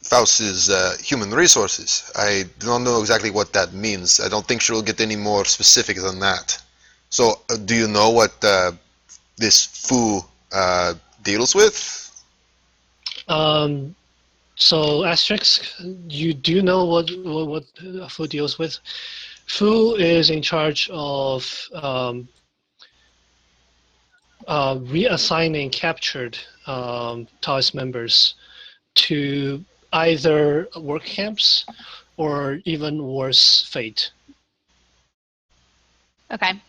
Speaker 1: Faust's human resources. I do not know exactly what that means. I don't think she'll get any more specific than that. So, do you know what this Fu deals with?
Speaker 2: So asterisk, you do know what Fu deals with. Fu is in charge of reassigning captured Taoist members to either work camps or even worse fate.
Speaker 3: Okay.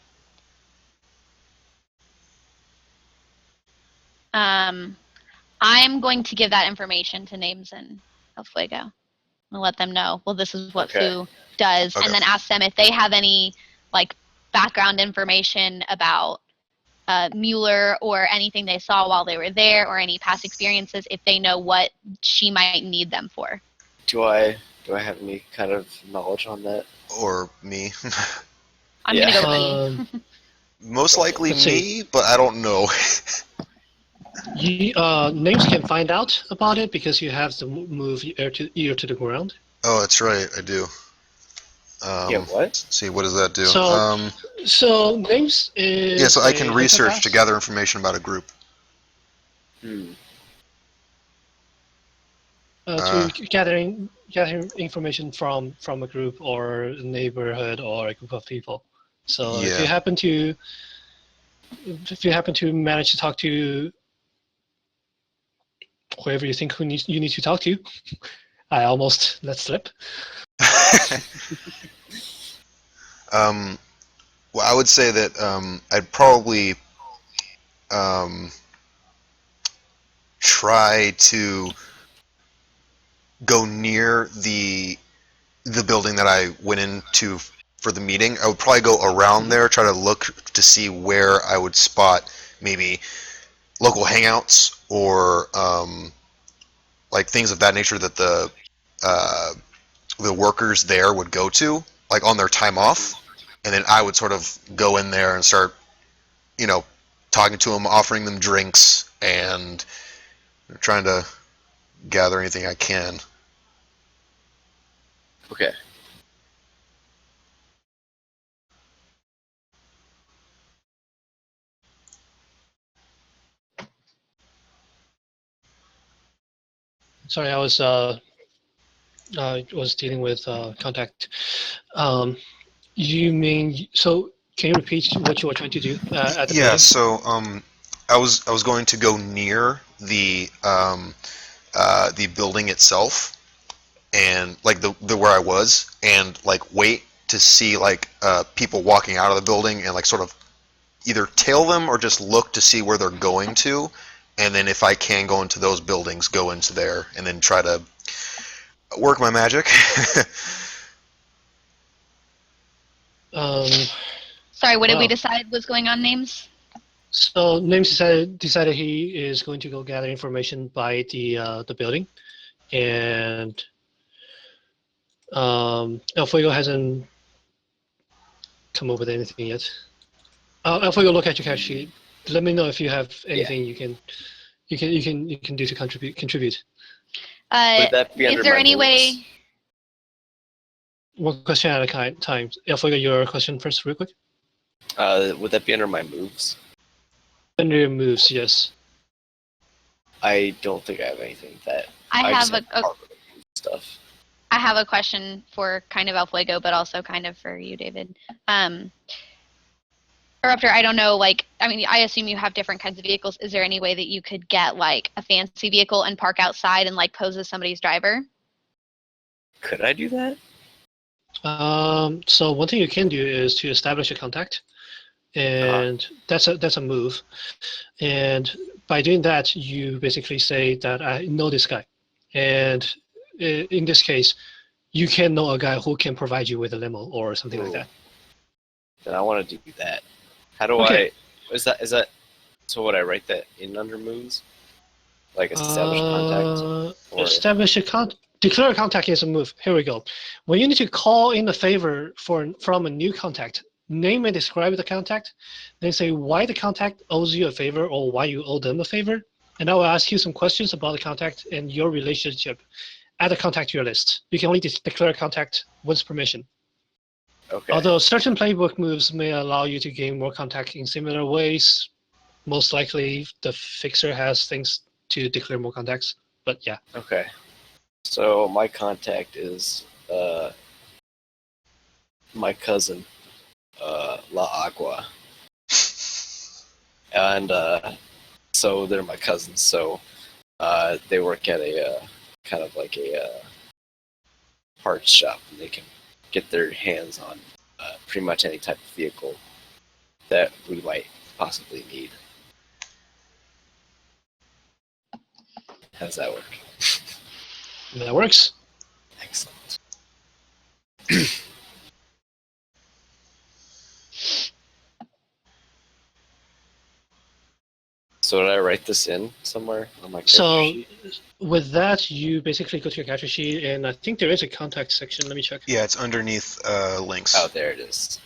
Speaker 3: I'm going to give that information to Names and El Fuego and let them know. Well, this is what
Speaker 4: Okay.
Speaker 3: Fu does,
Speaker 1: Okay.
Speaker 3: and then ask them if they have any like background information about Mueller or anything they saw while they were there, or any past experiences. If they know what she might need them for.
Speaker 4: Do I have any kind of knowledge on that?
Speaker 1: Or me?
Speaker 3: I'm
Speaker 4: Yeah.
Speaker 3: gonna go with me.
Speaker 1: Most likely
Speaker 2: Let's
Speaker 1: me, but I don't know.
Speaker 2: Names can find out about it because you have to move ear to the ground.
Speaker 1: Oh, that's right, I do.
Speaker 4: Yeah, what?
Speaker 1: Let's see, what does that do?
Speaker 2: So Names is
Speaker 1: Yeah, so I can
Speaker 2: a
Speaker 1: research to
Speaker 2: empath.
Speaker 1: gather information about a group.
Speaker 2: To gathering information from a group or a neighborhood or a group of people. So if you
Speaker 1: Yeah.
Speaker 2: happen to manage to talk to whoever you think you need to talk to, I almost let slip.
Speaker 1: Well, I would say that I'd probably try to go near the building that I went into for the meeting. I would probably go around there, try to look to see where I would spot maybe local hangouts or like things of that nature that the workers there would go to, like on their time off, and then I would sort of go in there and start, talking to them, offering them drinks, and trying to gather anything I can.
Speaker 4: Okay.
Speaker 2: Sorry, I was dealing with contact. You mean so? Can you repeat what you were trying to do at the
Speaker 1: Yeah,
Speaker 2: building?
Speaker 1: so I was going to go near the building itself, and like the where I was, and like wait to see like people walking out of the building, and like sort of either tail them or just look to see where they're going to, and then if I can go into those buildings, go into there, and then try to work my magic.
Speaker 2: Um,
Speaker 3: Sorry, what did we
Speaker 2: wow.
Speaker 3: decide was going on, names?
Speaker 2: So Names decided he is going to go gather information by the building, and El Fuego hasn't come up with anything yet. El Fuego, look at your character sheet. Let me know if you have anything you can do to contribute.
Speaker 4: Would that be
Speaker 3: Is
Speaker 4: under
Speaker 3: there
Speaker 4: my
Speaker 3: any
Speaker 4: moves?
Speaker 3: way?
Speaker 2: One question at a time. El Fuego, your question first, real quick.
Speaker 4: Would that be under my moves?
Speaker 2: Under your moves, yes.
Speaker 4: I don't think I have anything that.
Speaker 3: I
Speaker 4: just
Speaker 3: have a
Speaker 4: stuff.
Speaker 3: I have a question for kind of El Fuego, but also kind of for you, David. Eruptor, I don't know, like, I mean, I assume you have different kinds of vehicles. Is there any way that you could get, like, a fancy vehicle and park outside and, like, pose as somebody's driver?
Speaker 4: Could I do that?
Speaker 2: So one thing you can do is to establish a contact, and that's a move. And by doing that, you basically say that I know this guy, and in this case, you can know a guy who can provide you with a limo or something like that.
Speaker 4: Then I want to do that. How do
Speaker 2: Okay.
Speaker 4: Is that? So would I write that in under moves? Like establish contact? Or
Speaker 2: Establish a contact. Declare a contact is a move. Here we go. When you need to call in a favor from a new contact, name and describe the contact, then say why the contact owes you a favor or why you owe them a favor, and I will ask you some questions about the contact and your relationship. Add a contact to your list. You can only declare a contact with permission.
Speaker 4: okay.
Speaker 2: Although certain playbook moves may allow you to gain more contact in similar ways, most likely the fixer has things to declare more contacts. But yeah.
Speaker 4: Okay. So my contact is my cousin, La Agua. And so they're my cousins. So they work at a kind of like a parts shop, and they can get their hands on pretty much any type of vehicle that we might possibly need. How does that work?
Speaker 2: That works.
Speaker 4: Excellent. So did I write this in somewhere on my character sheet?
Speaker 2: With that, you basically go to your character sheet, and I think there is a contact section. Let me check.
Speaker 1: Yeah, it's underneath links.
Speaker 4: Oh, there it is.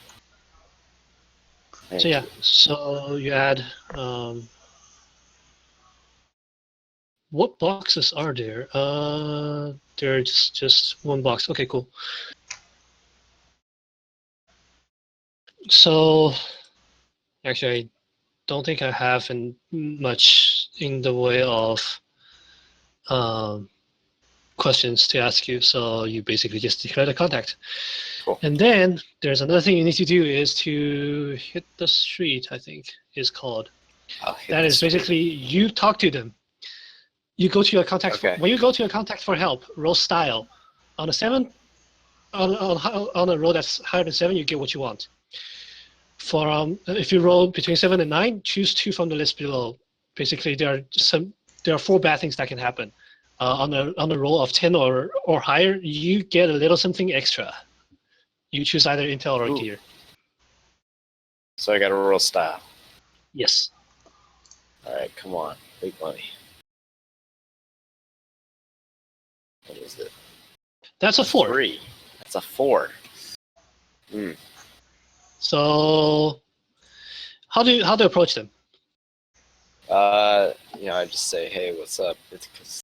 Speaker 2: So yeah, so you add. What boxes are there? There's just one box. Okay, cool. So, actually, I don't think I have much in the way of questions to ask you. So you basically just declare the contact.
Speaker 4: Cool.
Speaker 2: And then there's another thing you need to do is to hit the street, I think is called. That is basically you talk to them. You go to your contact.
Speaker 4: Okay.
Speaker 2: When you go to a contact for help, roll style. On a 7, on a roll that's higher than 7, you get what you want. For if you roll between 7 and 9, choose 2 from the list below. Basically, there are 4 bad things that can happen. On a roll of 10 or higher, you get a little something extra. You choose either intel or gear.
Speaker 4: So I got to roll style.
Speaker 2: Yes.
Speaker 4: All right, come on, big money. What is it?
Speaker 2: That's a 4.
Speaker 4: 3. That's a 4.
Speaker 2: So, how do you approach them?
Speaker 4: I just say, hey, what's up? It's because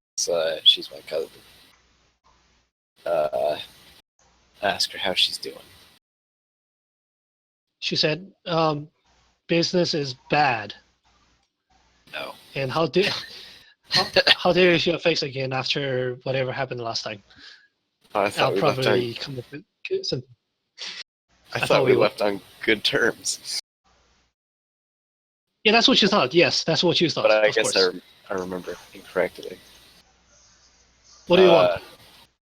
Speaker 4: she's my cousin. Ask her how she's doing.
Speaker 2: She said, business is bad.
Speaker 4: No.
Speaker 2: And how How dare you show your face again after whatever happened last time?
Speaker 4: I
Speaker 2: I'll
Speaker 4: thought we left on.
Speaker 2: probably come up with some.
Speaker 4: I
Speaker 2: I
Speaker 4: thought
Speaker 2: thought
Speaker 4: we
Speaker 2: we
Speaker 4: left on good terms.
Speaker 2: Yeah, that's what you thought. Yes, that's what you thought.
Speaker 4: But I
Speaker 2: of
Speaker 4: guess
Speaker 2: course.
Speaker 4: I remember incorrectly.
Speaker 2: What do you want?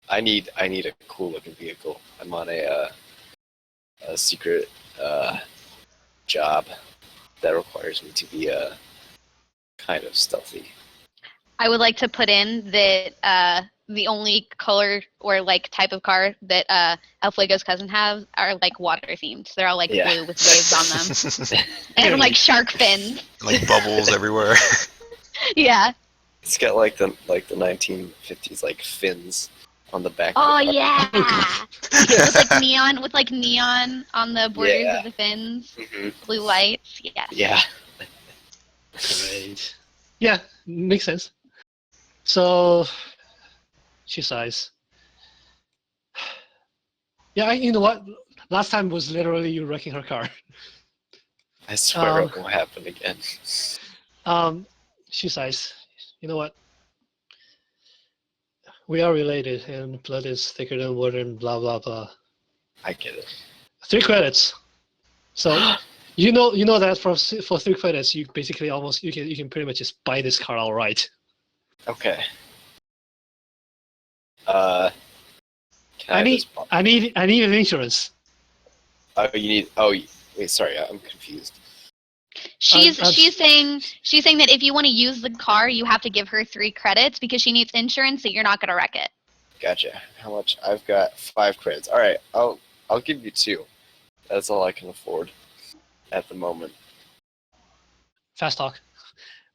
Speaker 4: I need a cool looking vehicle. I'm on a secret job that requires me to be kind of stealthy.
Speaker 3: I would like to put in that the only color or like type of car that El Fuego's cousin have are like water themed. They're all like
Speaker 4: Yeah.
Speaker 3: blue with waves on them and like shark fins.
Speaker 1: Like bubbles everywhere.
Speaker 3: Yeah.
Speaker 4: It's got like the 1950s like fins on the back.
Speaker 3: Oh
Speaker 4: of the car.
Speaker 3: yeah. with like neon on the borders
Speaker 4: Yeah.
Speaker 3: of the fins,
Speaker 4: Mhm.
Speaker 3: blue lights. Yes.
Speaker 4: Yeah.
Speaker 2: Great. Yeah, makes sense. So, she sighs. Yeah, you know what? Last time was literally you wrecking her car.
Speaker 4: I swear it won't happen again.
Speaker 2: She sighs. You know what? We are related, and blood is thicker than water, and blah blah blah.
Speaker 4: I get it.
Speaker 2: 3 credits. So you know that for 3 credits, you basically almost you can pretty much just buy this car outright.
Speaker 4: Okay. Can
Speaker 2: I need
Speaker 4: just bump-
Speaker 2: I need insurance.
Speaker 4: Oh, you need. Oh, wait. Sorry, I'm confused.
Speaker 3: She's
Speaker 2: I'm-
Speaker 3: saying that if you want to use the car, you have to give her 3 credits because she needs insurance, so you're not gonna wreck it.
Speaker 4: Gotcha. How much? I've got 5 credits. All right. I'll give you 2. That's all I can afford at the moment.
Speaker 2: Fast talk.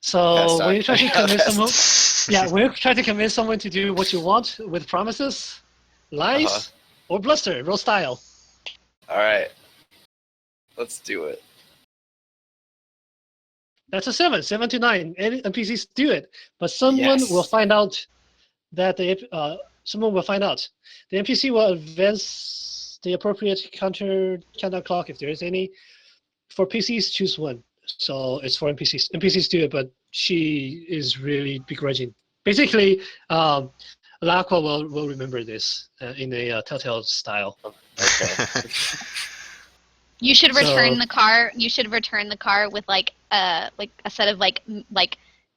Speaker 2: So
Speaker 4: Fast talk.
Speaker 2: when you try to convince
Speaker 4: Fast-
Speaker 2: someone, when you try to convince someone to do what you want with promises, lies,
Speaker 4: Uh-huh.
Speaker 2: or bluster, roll style.
Speaker 4: All right. Let's do it.
Speaker 2: That's a 7 to 9. Any NPCs do it, but someone
Speaker 4: Yes.
Speaker 2: will find out that someone will find out. The NPC will advance the appropriate countdown clock if there is any. For PCs, choose one. So it's for NPCs. NPCs do it, but she is really begrudging. Basically, Laqua will remember this in a Telltale style.
Speaker 4: Okay.
Speaker 3: You should
Speaker 2: So-
Speaker 3: return the car. You should return the car with like a set of like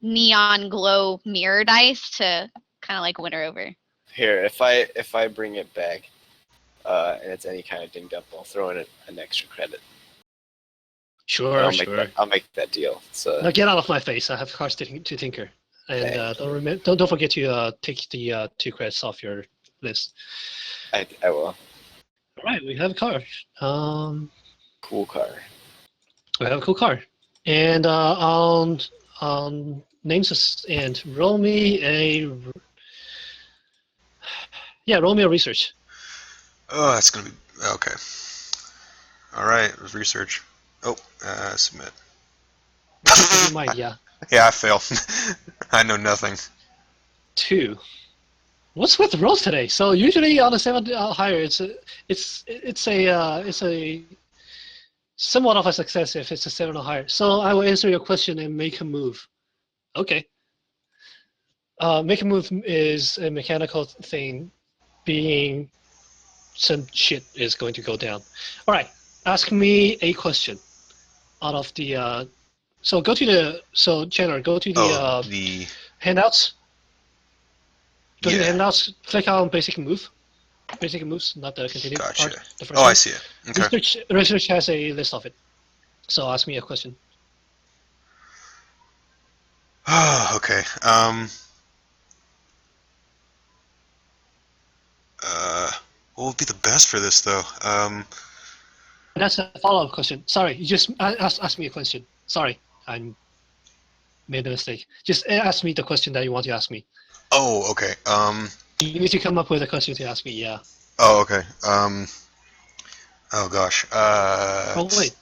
Speaker 3: neon glow mirror dice to kind of like win her over.
Speaker 4: Here, if I bring it back, and it's any kind of dinged up, I'll throw in an extra credit.
Speaker 2: Sure,
Speaker 4: I'll
Speaker 2: sure.
Speaker 4: I'll make that deal. So
Speaker 2: Now get out of my face. I have cars to tinker. And don't forget to take the 2 credits off your list.
Speaker 4: I will.
Speaker 2: All right, we have a car.
Speaker 4: Cool car.
Speaker 2: We have a cool car. And on names and roll me a research.
Speaker 1: Oh, that's gonna be okay. All right, it was research. Oh, submit.
Speaker 2: Keep in mind, yeah.
Speaker 1: Yeah, I fail. I know nothing.
Speaker 2: 2. What's with the rolls today? So usually on a 7 higher, it's a somewhat of a success if it's a 7 or higher. So I will answer your question and make a move. Okay. Make a move is a mechanical thing, being some shit is going to go down. All right. Ask me a question. Out of the so go to the Chandler, go to the
Speaker 1: The
Speaker 2: handouts. Go to the
Speaker 1: Yeah.
Speaker 2: handouts. Click on basic move. Basic moves, not the continue
Speaker 1: Gotcha.
Speaker 2: part. The first
Speaker 1: Oh,
Speaker 2: one.
Speaker 1: I see it. Okay.
Speaker 2: Research has a list of it. So ask me a question.
Speaker 1: Okay. What would be the best for this though?
Speaker 2: That's a follow-up question. Sorry, you just ask me a question. Sorry, I made a mistake. Just ask me the question that you want to ask me.
Speaker 1: Oh, okay.
Speaker 2: You need to come up with a question to ask me. Yeah.
Speaker 1: Oh, okay. Oh gosh.
Speaker 2: Oh wait.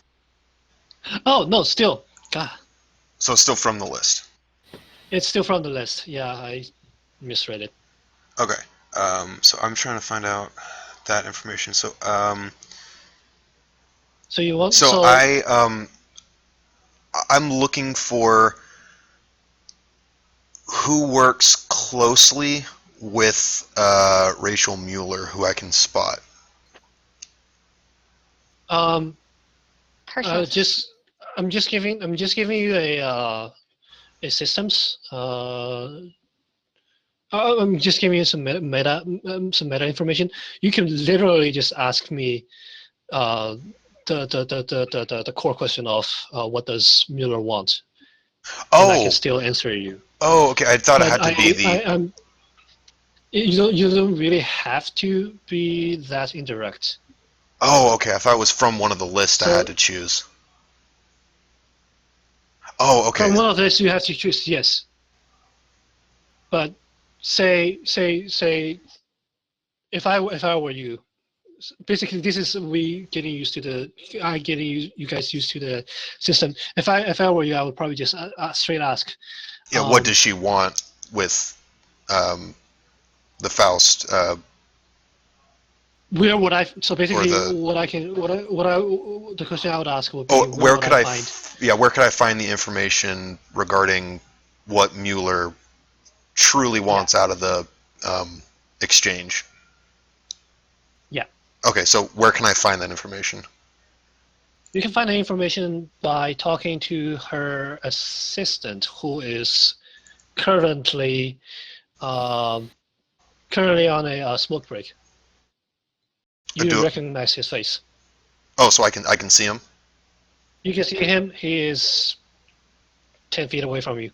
Speaker 2: Oh no, still. God,
Speaker 1: So it's still from the list.
Speaker 2: it's still from the list. Yeah, I misread it.
Speaker 1: Okay. So I'm trying to find out that information. So
Speaker 2: So you want?
Speaker 1: So I'm looking for who works closely with Rachel Mueller, who I can spot?
Speaker 3: Personal.
Speaker 2: I'm just giving you a systems. I'm just giving you some meta information. You can literally just ask me the core question of what does Mueller want, and I can
Speaker 1: Oh,
Speaker 2: still answer you.
Speaker 1: okay. I thought it
Speaker 2: But
Speaker 1: had to be the.
Speaker 2: you don't really have to be that indirect.
Speaker 1: Oh, okay. I thought it was from one of the lists I had
Speaker 2: So
Speaker 1: to choose. Oh, okay.
Speaker 2: from one of this, you have to choose yes. But say if I were you, basically this is we getting used to getting you guys used to the system. If I were you, I would probably just straight ask.
Speaker 1: Yeah. What does she want with the Faust?
Speaker 2: Where would I? So
Speaker 1: Or
Speaker 2: basically,
Speaker 1: the.
Speaker 2: the question I would ask would be,
Speaker 1: Oh,
Speaker 2: where
Speaker 1: where
Speaker 2: would
Speaker 1: could
Speaker 2: I
Speaker 1: I?
Speaker 2: find?
Speaker 1: Yeah, where could I find the information regarding what Mueller truly wants out of the exchange?
Speaker 2: Yeah,
Speaker 1: Okay, so where can I find that information?
Speaker 2: you can find the information by talking to her assistant, who is currently currently on a smoke break. You
Speaker 1: Do
Speaker 2: recognize his face.
Speaker 1: Oh, so I can see him.
Speaker 2: You can see him. He is 10 feet away from you.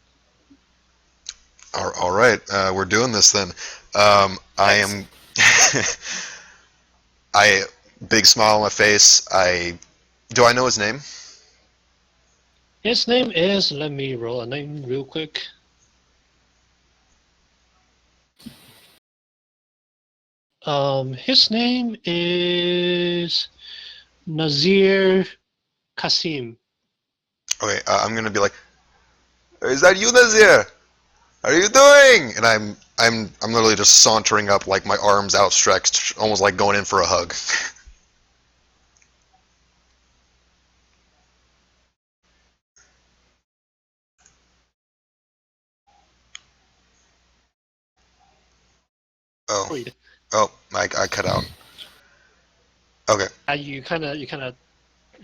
Speaker 1: All right, we're doing this then. I am. I big smile on my face. Do I know his name?
Speaker 2: His name is. Let me roll a name real quick. His name is Nazir Kasim.
Speaker 1: Okay, I'm gonna be like, is that you, Nazir? How are you doing? And I'm literally just sauntering up, like my arms outstretched, almost like going in for a hug. Oh, I cut out. Okay,
Speaker 2: You kind of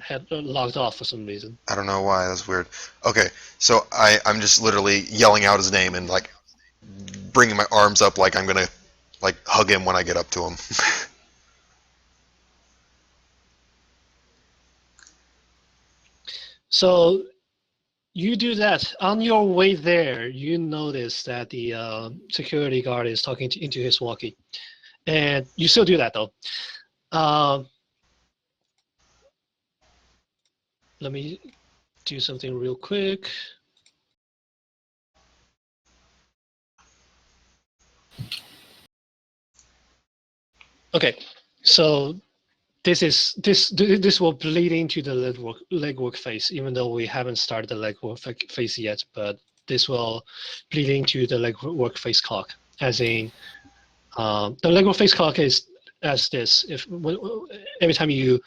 Speaker 2: had logged off for some reason.
Speaker 1: I don't know why. That's weird. Okay, so I'm just literally yelling out his name and like bringing my arms up like I'm gonna like hug him when I get up to him.
Speaker 2: So you do that. On your way there, you notice that the security guard is talking into his walkie, and you still do that though. Let me do something real quick. Okay, so this will bleed into the legwork phase, even though we haven't started the legwork phase yet. But this will bleed into the legwork phase clock, as in the legwork phase clock is as this: if every time you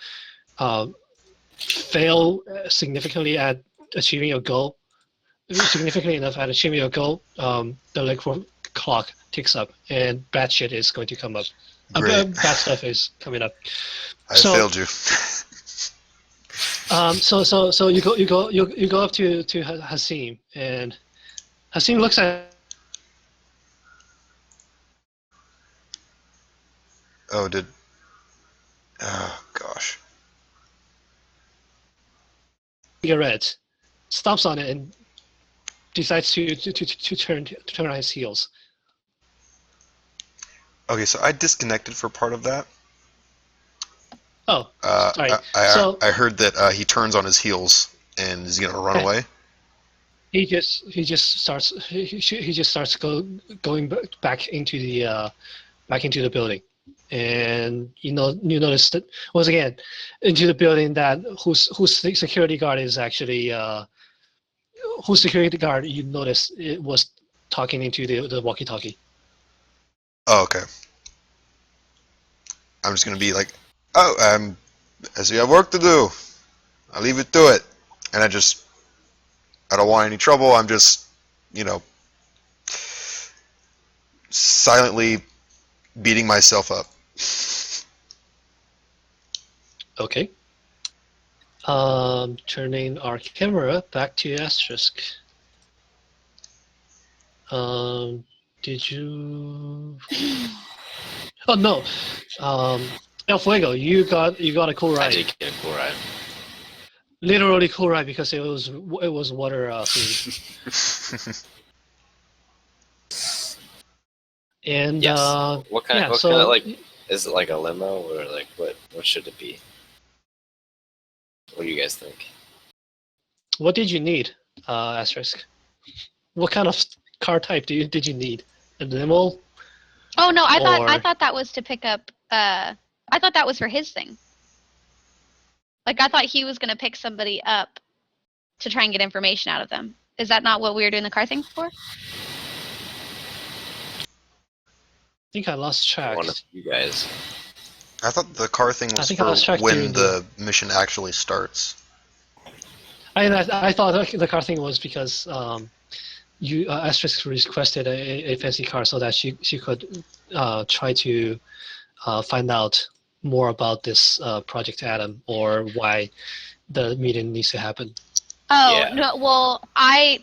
Speaker 2: fail significantly at achieving your goal, significantly enough at achieving your goal, the legwork clock ticks up, and bad shit is going to come up.
Speaker 1: Great.
Speaker 2: Bad stuff is coming up.
Speaker 1: I
Speaker 2: So
Speaker 1: failed you.
Speaker 2: so you go up to Hasim, and Hasim looks at
Speaker 1: Oh, did. Oh gosh.
Speaker 2: a cigarette, stomps on it, and decides to turn on his heels.
Speaker 1: Okay, so I disconnected for part of that.
Speaker 2: Oh, sorry. So
Speaker 1: I heard that he turns on his heels and is gonna run away.
Speaker 2: he just starts going back into the building, and you notice that once again into the building that whose security guard is actually whose security guard you notice it was talking into the walkie-talkie.
Speaker 1: Oh, okay. I'm just gonna be like, oh, as we have work to do, I'll leave it to it. And I don't want any trouble. I'm just, you know, silently beating myself up.
Speaker 2: Okay. Turning our camera back to Asterisk. Did you? Oh no. El Fuego, you got a cool
Speaker 4: I
Speaker 2: ride.
Speaker 4: did get a cool ride.
Speaker 2: Literally cool ride because it was water themed. And
Speaker 4: Yes. What kind?
Speaker 2: yeah,
Speaker 4: What
Speaker 2: so
Speaker 4: kind of like? Is it like a limo or like what? What should it be? What do you guys think?
Speaker 2: what did you need, Asterisk? What kind of car type did you need? A limo?
Speaker 3: Oh no, I
Speaker 2: Or-
Speaker 3: thought that was to pick up. I thought that was for his thing. Like I thought he was gonna pick somebody up to try and get information out of them. Is that not what we were doing the car thing for?
Speaker 2: I think I lost track.
Speaker 4: One of you guys.
Speaker 1: I thought the car thing
Speaker 2: I
Speaker 1: was
Speaker 2: think I
Speaker 1: for
Speaker 2: was tracked
Speaker 1: when
Speaker 2: doing
Speaker 1: the mission actually starts.
Speaker 2: I thought the car thing was because you Asterisk requested a fancy car so that she could try to find out more about this Project Adam or why the meeting needs to happen.
Speaker 3: Oh
Speaker 4: Yeah.
Speaker 3: no, well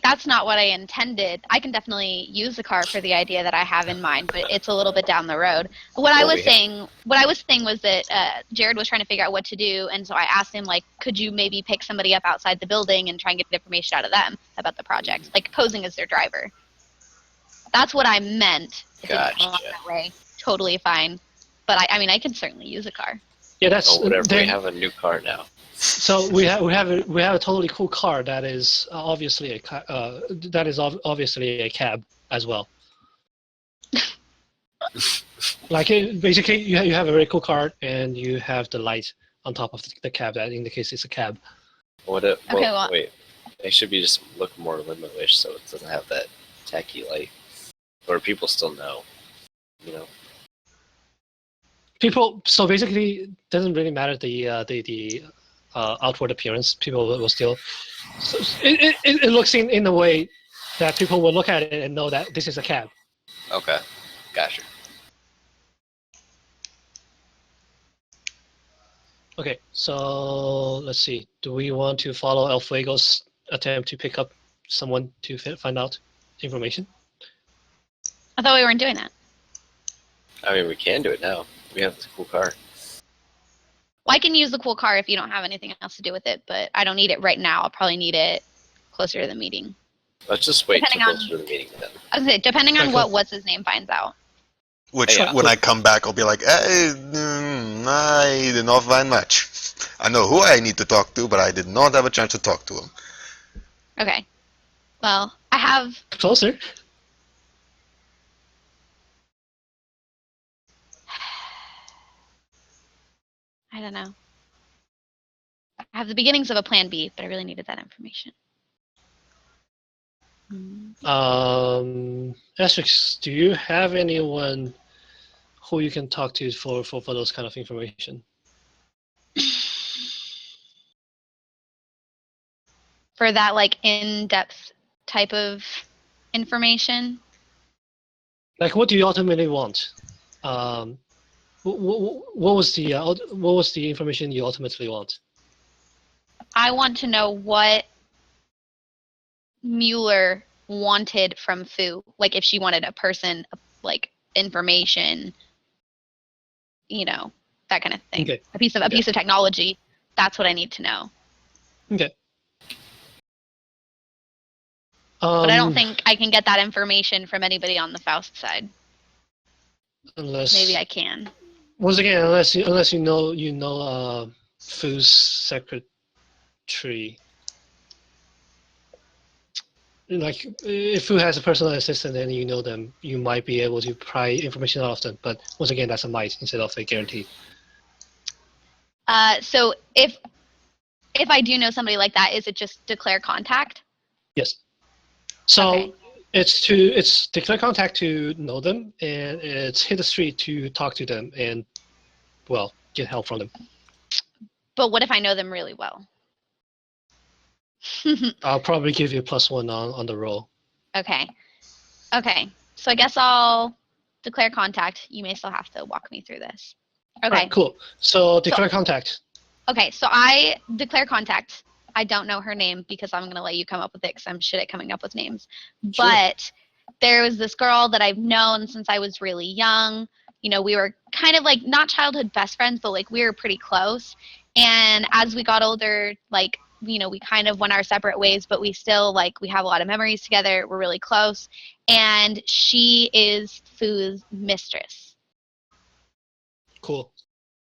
Speaker 3: that's not what I intended. I can definitely use the car for the idea that I have in mind, but it's a little bit down the road. What I was saying was that Jared was trying to figure out what to do, and so I asked him like, could you maybe pick somebody up outside the building and try and get information out of them about the project, like posing as their driver. That's what I meant. If it didn't come out
Speaker 4: Gotcha.
Speaker 3: that way, totally fine. But I mean, I can certainly use a car.
Speaker 2: Yeah, that's
Speaker 4: Oh, whatever. We have a new car now.
Speaker 2: So we have a totally cool car that is obviously obviously a cab as well. Like basically, you have a very cool car and you have the light on top of the cab that indicates it's a cab.
Speaker 4: What? Well,
Speaker 3: Okay, well-
Speaker 4: wait. It should be just look more limo-ish, so it doesn't have that tacky light, or people still know. You know.
Speaker 2: People, so basically, it doesn't really matter the outward appearance. People will still. So it looks in a way that people will look at it and know that this is a cab.
Speaker 4: Okay. Gotcha.
Speaker 2: Okay, so let's see. Do we want to follow El Fuego's attempt to pick up someone to find out information?
Speaker 3: I thought we weren't doing that.
Speaker 4: I mean, we can do it now. We have this cool car.
Speaker 3: Well, I can use the cool car if you don't have anything else to do with it, but I don't need it right now. I'll probably need it closer to the meeting.
Speaker 4: Let's just wait
Speaker 3: Depending
Speaker 4: till
Speaker 3: on-
Speaker 4: closer to the meeting then.
Speaker 3: I was gonna say, depending on
Speaker 2: Okay,
Speaker 3: what
Speaker 2: cool.
Speaker 3: what's his name finds out.
Speaker 1: Which,
Speaker 4: Yeah.
Speaker 1: when I come back, I'll be like, hey, I did not find much. I know who I need to talk to, but I did not have a chance to talk to him.
Speaker 3: Okay. Well, I have.
Speaker 2: Closer.
Speaker 3: I don't know. I have the beginnings of a plan B, but I really needed that information.
Speaker 2: Essex, do you have anyone who you can talk to for those kind of information?
Speaker 3: For that, like, in-depth type of information.
Speaker 2: Like, what do you ultimately want? What was the information you ultimately want?
Speaker 3: I want to know what Mueller wanted from Fu. Like, if she wanted a person, like, information, you know, that kind of thing.
Speaker 2: Okay.
Speaker 3: A piece of technology. That's what I need to know.
Speaker 2: Okay.
Speaker 3: But I don't think I can get that information from anybody on the Faust side.
Speaker 2: Unless
Speaker 3: Maybe I can.
Speaker 2: once again, unless you know Fu's secretary. Like if Fu has a personal assistant and you know them, you might be able to pry information out of them. But once again, that's a might instead of a guarantee.
Speaker 3: So if I do know somebody like that, is it just declare contact?
Speaker 2: Yes. So
Speaker 3: Okay.
Speaker 2: it's declare contact to know them, and it's hit the street to talk to them and, well, get help from them.
Speaker 3: But what if I know them really well?
Speaker 2: I'll probably give you +1 on the roll.
Speaker 3: Okay. Okay. So I guess I'll declare contact. You may still have to walk me through this. Okay.
Speaker 2: All right, cool. So declare contact.
Speaker 3: Okay, so I declare contact. I don't know her name because I'm going to let you come up with it because I'm shit at coming up with names.
Speaker 2: Sure.
Speaker 3: But there was this girl that I've known since I was really young. You know, we were kind of like not childhood best friends, but like we were pretty close. And as we got older, like, you know, we kind of went our separate ways, but we still like we have a lot of memories together. We're really close. And she is Fu's mistress.
Speaker 2: Cool.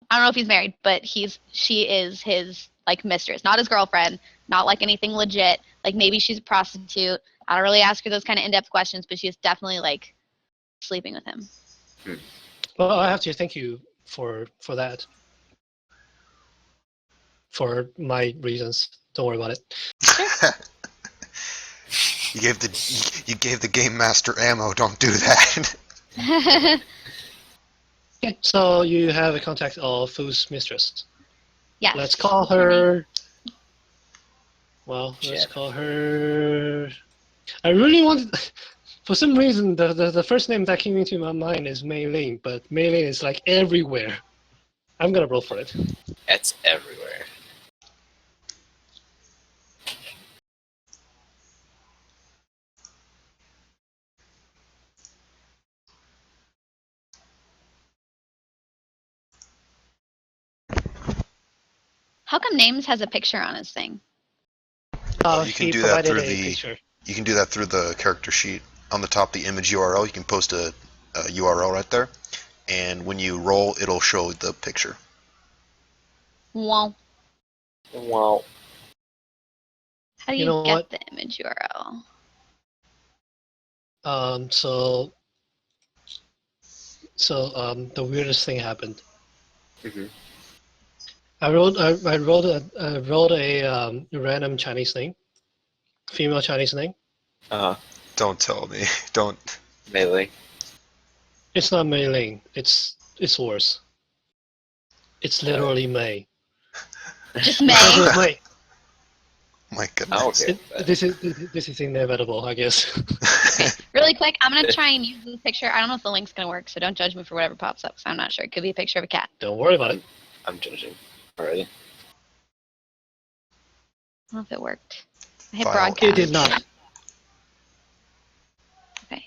Speaker 3: I don't know if he's married, but she is his like mistress, not his girlfriend, not like anything legit. Like maybe she's a prostitute. I don't really ask her those kind of in-depth questions, but she's definitely like sleeping with him.
Speaker 2: Well, I have to thank you for that. For my reasons. Don't worry about it.
Speaker 1: You gave the game master ammo. Don't do that.
Speaker 2: Okay, so you have a contact of Fu's mistress.
Speaker 3: Yes.
Speaker 2: Let's call her. Well, let's call her. I really want. For some reason, the first name that came into my mind is Mei Ling, but Mei Ling is like everywhere. I'm gonna roll for it.
Speaker 4: It's everywhere.
Speaker 3: How come Names has a picture on his thing?
Speaker 1: You can
Speaker 2: He
Speaker 1: do that
Speaker 2: provided
Speaker 1: through
Speaker 2: a
Speaker 1: the.
Speaker 2: picture.
Speaker 1: You can do that through the character sheet. On the top, the image URL. You can post a URL right there, and when you roll, it'll show the picture.
Speaker 3: Wow.
Speaker 4: Wow.
Speaker 3: How do
Speaker 2: You
Speaker 3: you,
Speaker 2: know
Speaker 3: get
Speaker 2: what?
Speaker 3: the image URL?
Speaker 2: The weirdest thing happened.
Speaker 4: Mm-hmm.
Speaker 2: I wrote a random Chinese name, female Chinese name.
Speaker 1: Don't tell me. Don't.
Speaker 4: Melee.
Speaker 2: It's not Mei Ling. It's worse. It's literally Mei.
Speaker 3: Just
Speaker 2: Because
Speaker 3: May.
Speaker 2: of Mei.
Speaker 1: My goodness.
Speaker 4: Oh, okay.
Speaker 2: This is inevitable, I guess.
Speaker 3: Really quick, I'm gonna try and use this picture. I don't know if the link's gonna work, so don't judge me for whatever pops up, because I'm not sure. It could be a picture of a cat.
Speaker 2: Don't worry about it.
Speaker 4: I'm judging already.
Speaker 3: I don't know if it worked. I hit
Speaker 1: File.
Speaker 3: broadcast.
Speaker 2: It did not.
Speaker 3: Okay.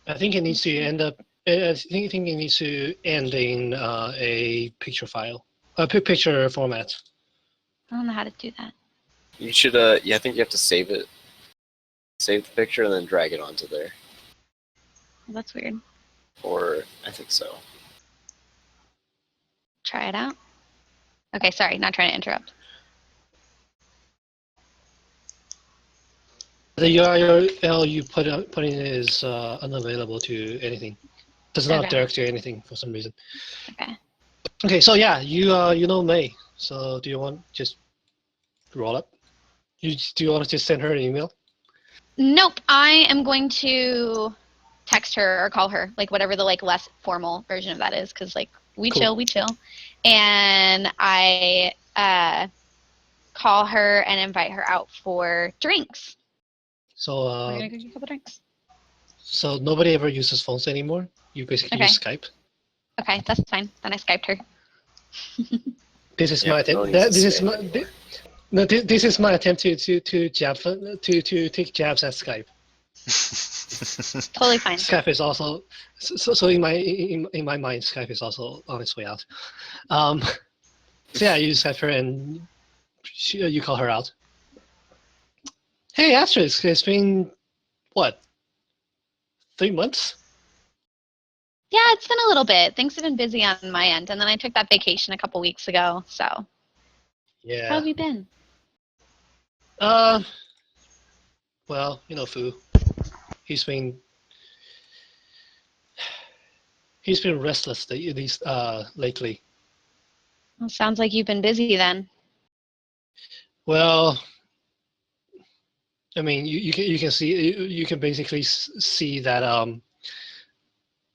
Speaker 2: I think it needs to end up. I think it needs to end in a picture file, a picture format.
Speaker 3: I don't know how to do that.
Speaker 4: You should. Yeah, I think you have to save it. Save the picture and then drag it onto there.
Speaker 3: Well, that's weird.
Speaker 4: Or I think so.
Speaker 3: Try it out. Okay, sorry, not trying to interrupt.
Speaker 2: The URL you put in is unavailable to anything. Does not
Speaker 3: Okay.
Speaker 2: direct to anything for some reason.
Speaker 3: Okay.
Speaker 2: Okay, so yeah, you know May. So do you want just roll up? Do you want to just send her an email?
Speaker 3: Nope. I am going to text her or call her, like whatever the like less formal version of that is, because like we
Speaker 2: Cool.
Speaker 3: chill, and I call her and invite her out for drinks.
Speaker 2: So
Speaker 3: We're gonna go get a couple drinks.
Speaker 2: so nobody ever uses phones anymore. You basically
Speaker 3: Okay.
Speaker 2: use Skype.
Speaker 3: Okay, that's fine. Then I Skyped her.
Speaker 2: This is
Speaker 4: Yeah,
Speaker 2: my
Speaker 4: no one
Speaker 2: attempt.
Speaker 4: uses
Speaker 2: This is
Speaker 4: Skype
Speaker 2: my
Speaker 4: anymore.
Speaker 2: no. This is my attempt to take jabs at Skype.
Speaker 3: Totally fine.
Speaker 2: Skype is also so in my mind, Skype is also on its way out. So yeah, you Skype her and you call her out. Hey, Asterisk, it's been what? 3 months?
Speaker 3: Yeah, it's been a little bit. Things have been busy on my end, and then I took that vacation a couple weeks ago. So, how
Speaker 2: Yeah.
Speaker 3: have you been?
Speaker 2: Well, you know, Fu. He's been restless these lately.
Speaker 3: Well, sounds like you've been busy then.
Speaker 2: Well, I mean, you can see you can basically see that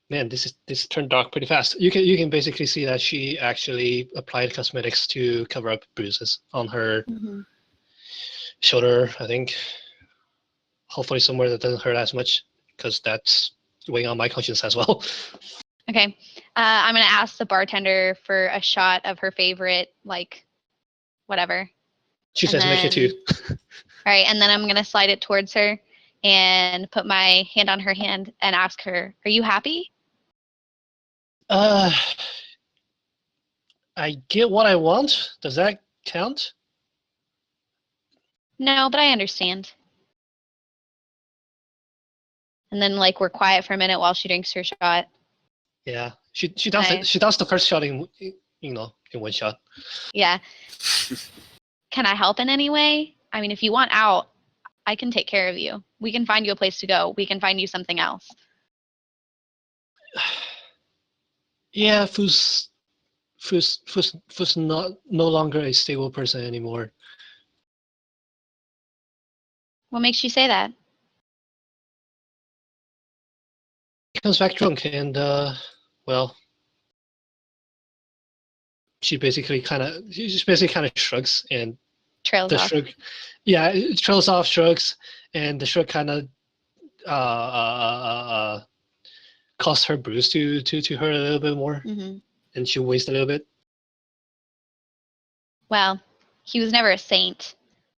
Speaker 2: man, this turned dark pretty fast. You can basically see that she actually applied cosmetics to cover up bruises on her
Speaker 3: Mm-hmm.
Speaker 2: shoulder, I think. Hopefully somewhere that doesn't hurt as much, because that's weighing on my conscience as well.
Speaker 3: Okay. I'm gonna ask the bartender for a shot of her favorite, like, whatever.
Speaker 2: She
Speaker 3: And
Speaker 2: says, make it
Speaker 3: then-
Speaker 2: too.
Speaker 3: All right, and then I'm gonna slide it towards her and put my hand on her hand and ask her, "Are you happy?"
Speaker 2: I get what I want. Does that count?
Speaker 3: No, but I understand. And then like we're quiet for a minute while she drinks her shot.
Speaker 2: Yeah. She does
Speaker 3: I-
Speaker 2: it. She does the first shot in one shot.
Speaker 3: Yeah. Can I help in any way? I mean, if you want out, I can take care of you. We can find you a place to go. We can find you something else.
Speaker 2: Yeah, Fu's not no longer a stable person anymore.
Speaker 3: What makes you say that?
Speaker 2: He comes back drunk and well, she basically kind of shrugs and
Speaker 3: Trails
Speaker 2: the
Speaker 3: off.
Speaker 2: shrug, yeah, it trails off, shrugs, and the shrug kind of caused her bruise to hurt a little bit more,
Speaker 3: Hmm.
Speaker 2: and she wastes a little bit.
Speaker 3: Well, he was never a saint.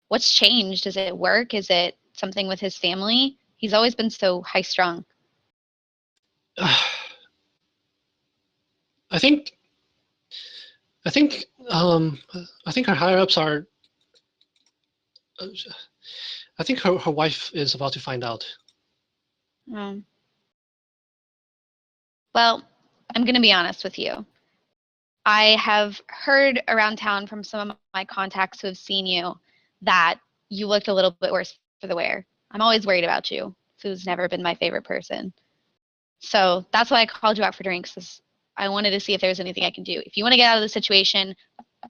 Speaker 3: What's changed? Is it work? Is it something with his family? He's always been so high strung.
Speaker 2: I think I think her higher ups are. I think her wife is about to find out.
Speaker 3: Um, well, I'm going to be honest with you. I have heard around town from some of my contacts who have seen you that you looked a little bit worse for the wear. I'm always worried about you. Fu's never been my favorite person. So that's why I called you out for drinks. Is I wanted to see if there was anything I can do. If you want to get out of the situation,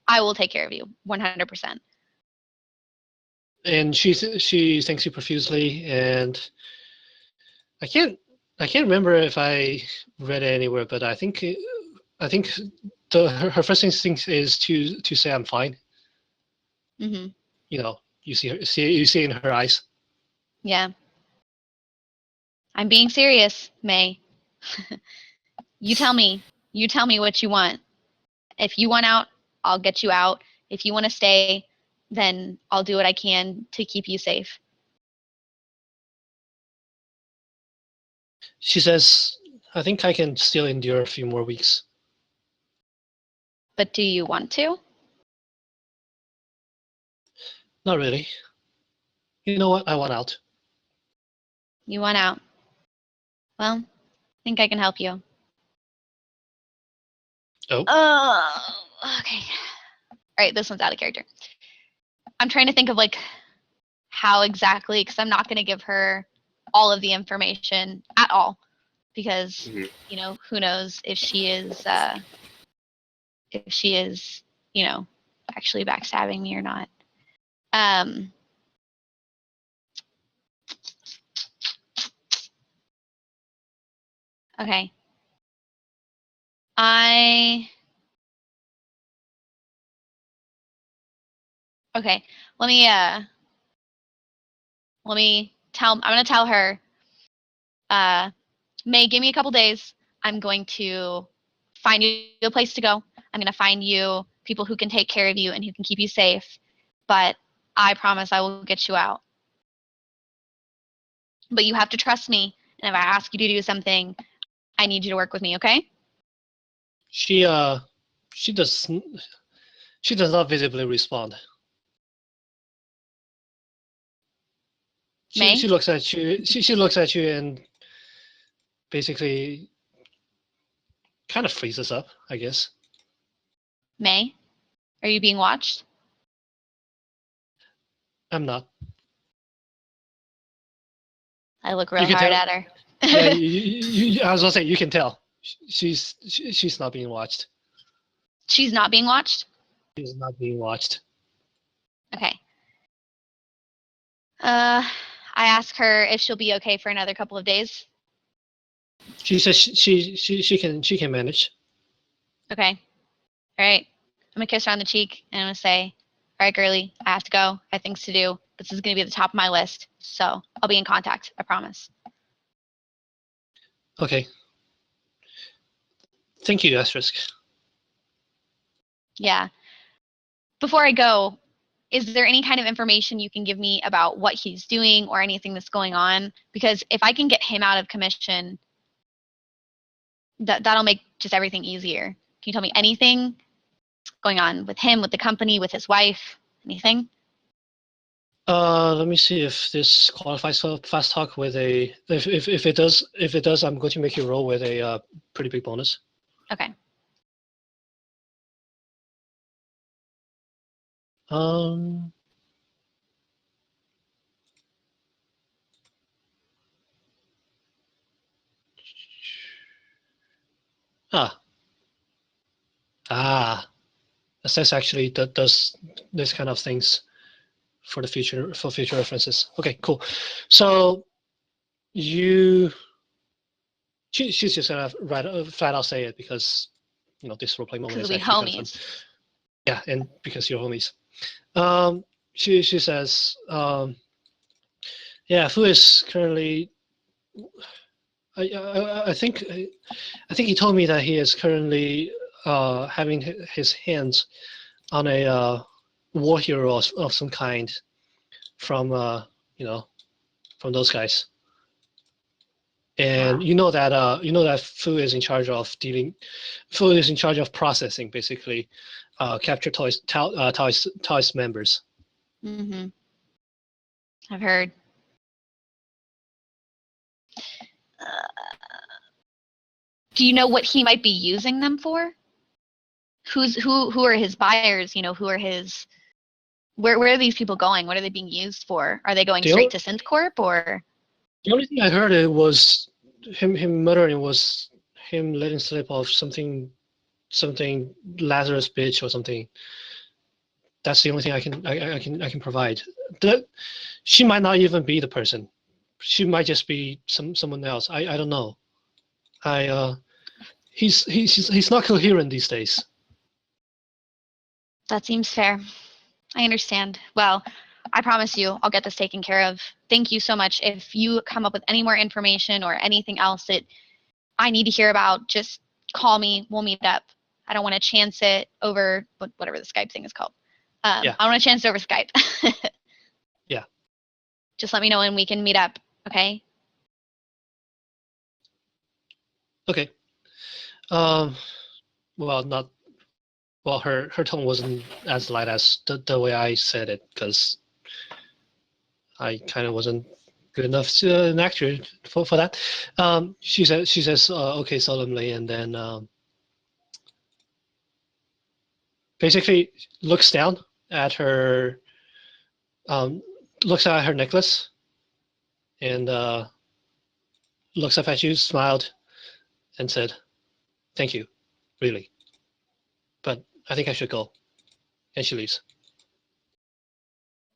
Speaker 3: I will take care of you 100%.
Speaker 2: And she thanks you profusely, and I can't remember if I read it anywhere, but I think her first instinct is to say I'm fine.
Speaker 3: Hmm.
Speaker 2: You see in her eyes.
Speaker 3: Yeah. I'm being serious, May. You tell me. You tell me what you want. If you want out, I'll get you out. If you want to stay, then I'll do what I can to keep you safe.
Speaker 2: She says, I think I can still endure a few more weeks.
Speaker 3: But do you want to?
Speaker 2: Not really. You know what? I want out.
Speaker 3: You want out. Well, I think I can help you.
Speaker 2: Oh.
Speaker 3: Okay. All right, this one's out of character. I'm trying to think of like how exactly, because I'm not going to give her all of the information at all, because who knows if she is actually backstabbing me or not. Okay. Okay. I'm gonna tell her, May, give me a couple days. I'm going to find you a place to go. I'm gonna find you people who can take care of you and who can keep you safe. But I promise I will get you out. But you have to trust me, and if I ask you to do something, I need you to work with me, okay?
Speaker 2: She does not visibly respond.
Speaker 3: May?
Speaker 2: She looks at you. She looks at you and basically kind of freezes up, I guess.
Speaker 3: May? Are you being watched?
Speaker 2: I'm not.
Speaker 3: I look real
Speaker 2: You can
Speaker 3: hard
Speaker 2: tell.
Speaker 3: at her.
Speaker 2: Yeah, I was gonna say you can tell. She's not being watched.
Speaker 3: She's not being watched?
Speaker 2: She's not being watched.
Speaker 3: Okay. I ask her if she'll be okay for another couple of days.
Speaker 2: She says she can manage.
Speaker 3: Okay. All right. I'm gonna kiss her on the cheek and I'm gonna say, all right, girly, I have to go. I have things to do. This is gonna be at the top of my list. So I'll be in contact. I promise.
Speaker 2: Okay. Thank you, Asterisk.
Speaker 3: Yeah. Before I go, is there any kind of information you can give me about what he's doing or anything that's going on? Because if I can get him out of commission, that'll make just everything easier. Can you tell me anything going on with him, with the company, with his wife, anything?
Speaker 2: Let me see if this qualifies for fast talk with a. If it does, I'm going to make you roll with a pretty big bonus.
Speaker 3: Okay.
Speaker 2: Um. Ah. Ah. Assess actually that does this kind of things for the future, for future references. Okay, cool. So you, she's just gonna flat out say it because this role playing moment
Speaker 3: Because
Speaker 2: is
Speaker 3: we
Speaker 2: actually kind of fun.
Speaker 3: homies.
Speaker 2: Yeah, and because you're homies. She says, yeah, Fu is currently. I think he told me that he is currently having his hands on a war hero of some kind from from those guys. And
Speaker 3: Wow.
Speaker 2: you know that Fu is in charge of dealing. Fu is in charge of processing basically capture Taoist members.
Speaker 3: Mm-hmm. I've heard. Do you know what he might be using them for? Who are his buyers? Who are his where are these people going? What are they being used for? Are they going
Speaker 2: The,
Speaker 3: straight
Speaker 2: o-
Speaker 3: to SynthCorp or
Speaker 2: the only thing I heard it was him muttering was him letting slip of something Lazarus bitch or something. That's the only thing I can provide. That she might not even be the person. She might just be someone else. I don't know. I he's not coherent these days.
Speaker 3: that seems fair. I understand. Well, I promise you I'll get this taken care of. Thank you so much. If you come up with any more information or anything else that I need to hear about, just call me. We'll meet up. I don't want to chance it over whatever the Skype thing is called.
Speaker 2: Yeah.
Speaker 3: I don't want to chance it over Skype.
Speaker 2: Yeah.
Speaker 3: Just let me know and we can meet up. Okay.
Speaker 2: Okay. Well, not well. Her tone wasn't as light as the way I said it because I kind of wasn't good enough to an actor for that. She says okay solemnly, and then basically looks down at her um, looks at her necklace and looks up at you, smiled, and said, "Thank you, really, but I think I should go." And she leaves.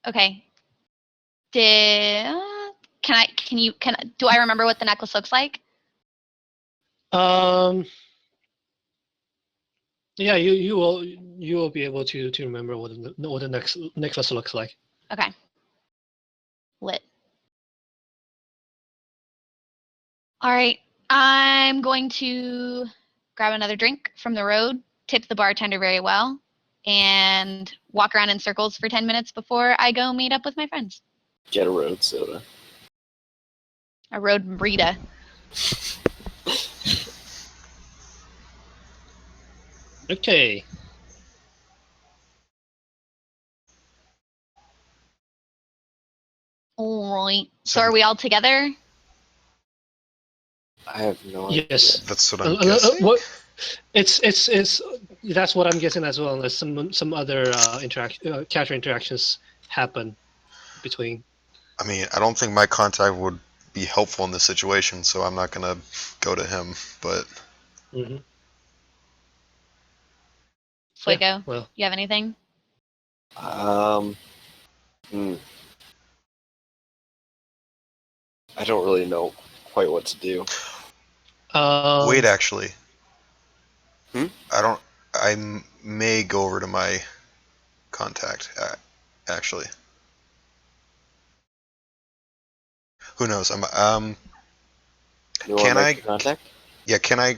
Speaker 3: Okay. Did do I remember what the necklace looks like?
Speaker 2: Um, yeah, you will be able to remember what the next necklace looks like.
Speaker 3: Okay. Lit. All right. I'm going to grab another drink from the road, tip the bartender very well, and walk around in circles for 10 minutes before I go meet up with my friends.
Speaker 4: Get a road soda.
Speaker 3: A road burrito.
Speaker 2: Okay.
Speaker 3: All right. So are we all together?
Speaker 4: I have no idea.
Speaker 2: Yes.
Speaker 1: That's what I'm guessing.
Speaker 2: What? It's that's what I'm guessing as well. Unless some other character interactions happen between.
Speaker 1: I mean, I don't think my contact would be helpful in this situation, so I'm not gonna go to him. But
Speaker 2: Mm-hmm.
Speaker 3: Fuego,
Speaker 2: Yeah, well,
Speaker 3: you have anything?
Speaker 4: Hmm. I don't really know quite what to do.
Speaker 1: wait, actually,
Speaker 4: Hmm?
Speaker 1: I may go over to my contact. Actually, who knows?
Speaker 4: You
Speaker 1: Can
Speaker 4: want to
Speaker 1: I-
Speaker 4: make the contact?
Speaker 1: Yeah, can I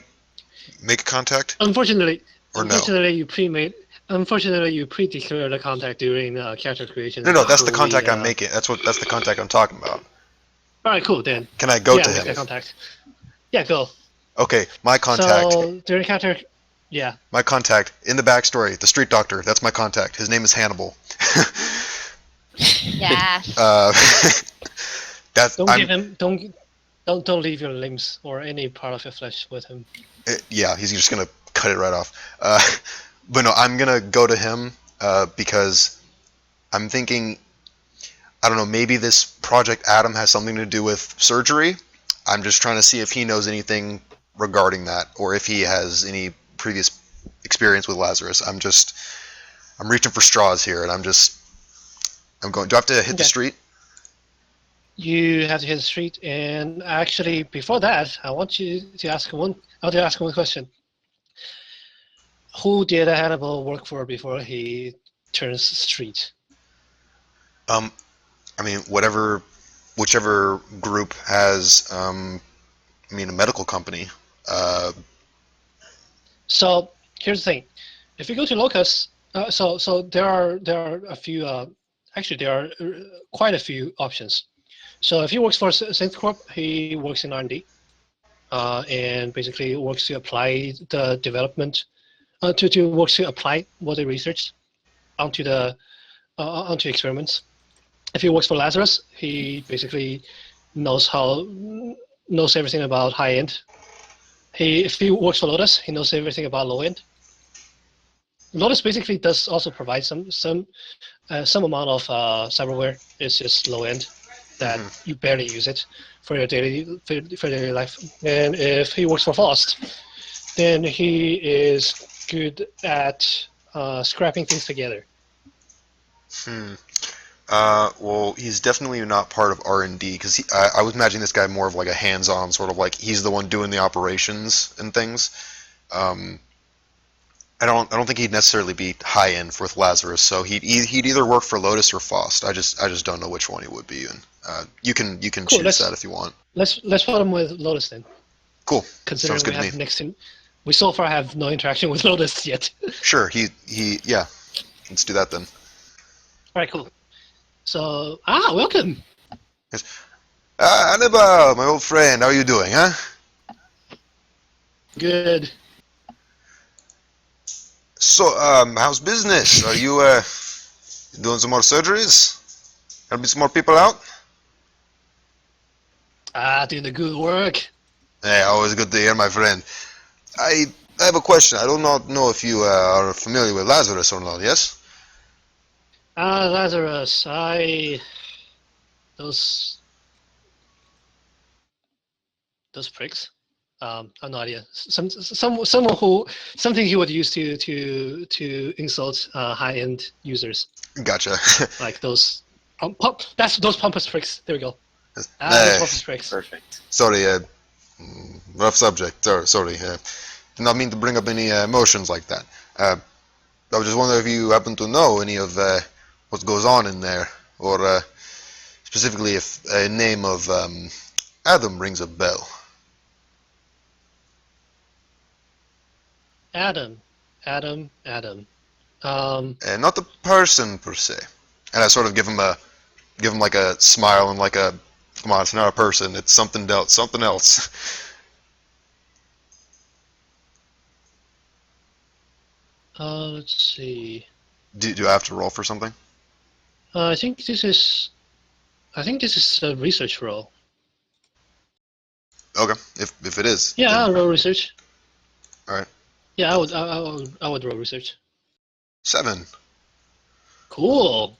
Speaker 1: make contact
Speaker 2: Unfortunately,
Speaker 1: or no?
Speaker 2: unfortunately, you pre-made. Unfortunately, you pre-declared the contact during character creation.
Speaker 1: No, that's the
Speaker 2: before
Speaker 1: contact
Speaker 2: we,
Speaker 1: I'm making. That's the contact I'm talking about.
Speaker 2: All right, cool. Then,
Speaker 1: Can I go
Speaker 2: yeah,
Speaker 1: to
Speaker 2: make
Speaker 1: him?
Speaker 2: that contact. Yeah, go.
Speaker 1: Okay, my contact.
Speaker 2: So during character, yeah.
Speaker 1: My contact in the backstory, the street doctor. That's my contact. His name is Hannibal.
Speaker 3: Yes.
Speaker 1: That's
Speaker 2: Don't
Speaker 1: I'm.
Speaker 2: give him. Don't leave your limbs or any part of your flesh with him.
Speaker 1: Yeah, he's just gonna cut it right off. But no, I'm gonna go to him because I'm thinking. I don't know. Maybe this Project Adam has something to do with surgery. I'm just trying to see if he knows anything regarding that, or if he has any previous experience with Lazarus. I'm reaching for straws here, and I'm going. Do I have to hit the
Speaker 2: Okay.
Speaker 1: street?
Speaker 2: You have to hit the street, and actually, before that, I want to ask one question. Who did Hannibal work for before he turns street?
Speaker 1: I mean, whichever group has, I mean, a medical company.
Speaker 2: So here's the thing: if you go to Locus, so there are a few. Actually, there are quite a few options. So if he works for Synthcorp, he works in R&D, and basically works to apply the development, works to apply what they researched onto the onto experiments. If he works for Lazarus, he basically knows everything about high end. If he works for Lotus, he knows everything about low end. Lotus basically does also provide some amount of cyberware. It's just low end that you barely use it for your daily life. And if he works for Faust, then he is good at scrapping things together.
Speaker 1: Well, he's definitely not part of R&D because I was imagining this guy more of like a hands-on sort of like he's the one doing the operations and things. I don't think he'd necessarily be high end with Lazarus, so he'd either work for Lotus or Faust. I just don't know which one he would be in. You can
Speaker 2: Cool,
Speaker 1: choose that if you want.
Speaker 2: Let's put him with Lotus then.
Speaker 1: Cool.
Speaker 2: Considering
Speaker 1: Sounds good
Speaker 2: we
Speaker 1: to
Speaker 2: have
Speaker 1: me.
Speaker 2: next in, we so far have no interaction with Lotus yet.
Speaker 1: Sure. Yeah. Let's do that then.
Speaker 2: All right, cool. So, welcome.
Speaker 1: Hannibal, my old friend, how are you doing, huh?
Speaker 2: Good.
Speaker 1: So, how's business? Are you doing some more surgeries? Helping some more people out?
Speaker 2: Doing the good work.
Speaker 1: Hey, always good to hear, my friend. I have a question. I do not know if you are familiar with Lazarus or not, yes?
Speaker 2: Lazarus, those pricks. I have no idea. Something he would use to insult high-end users,
Speaker 1: Gotcha.
Speaker 2: like those. Those pompous pricks. There we go. Those pompous pricks.
Speaker 4: Perfect.
Speaker 1: Sorry, rough subject. Sorry. Did not mean to bring up any emotions like that. I was just wondering if you happen to know any of what goes on in there, or specifically if a name of Adam rings a bell.
Speaker 2: Adam.
Speaker 1: Not the person per se. And I sort of give him like a smile and like a, come on, it's not a person, it's something else. Something else.
Speaker 2: Let's see.
Speaker 1: Do I have to roll for something?
Speaker 2: I think this is a research role.
Speaker 1: Okay, if it is.
Speaker 2: Yeah,
Speaker 1: then-
Speaker 2: I'll roll research.
Speaker 1: All right.
Speaker 2: Yeah, I would roll research.
Speaker 1: 7.
Speaker 2: Cool.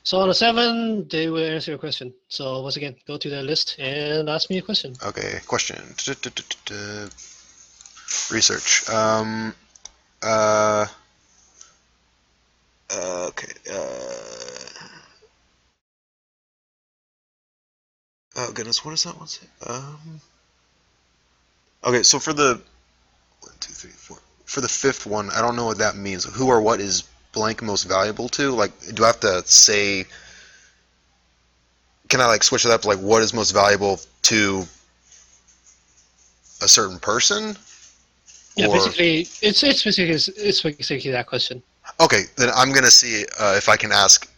Speaker 2: So on a 7, they will answer your question. So once again, go to the list and ask me a question.
Speaker 1: Okay, question. Research. Okay. Oh goodness, what does that one say? Okay, so for the 1, 2, 3, 4. For the 5th one, I don't know what that means. Who or what is blank most valuable to? Like, do I have to say? Can I like switch it up? Like, what is most valuable to a certain person?
Speaker 2: Yeah,
Speaker 1: Or-
Speaker 2: basically, it's basically that question.
Speaker 1: Okay, then I'm gonna see if I can ask.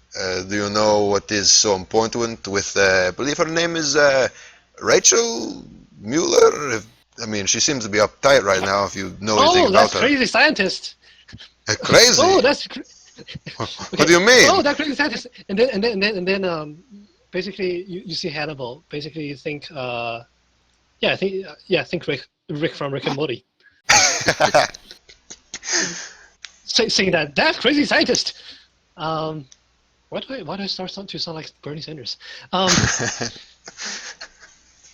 Speaker 1: Do you know what is so important with? I believe her name is Rachel Mueller. I mean, she seems to be uptight right now. If you know anything
Speaker 2: Oh,
Speaker 1: about
Speaker 2: that's
Speaker 1: her,
Speaker 2: crazy scientist.
Speaker 1: Crazy.
Speaker 2: Oh, that's
Speaker 1: What do you mean?
Speaker 2: Oh, that crazy scientist. And then basically you see Hannibal. Basically, you think I think Rick from Rick and Morty saying that crazy scientist. Why do I start to sound like Bernie Sanders?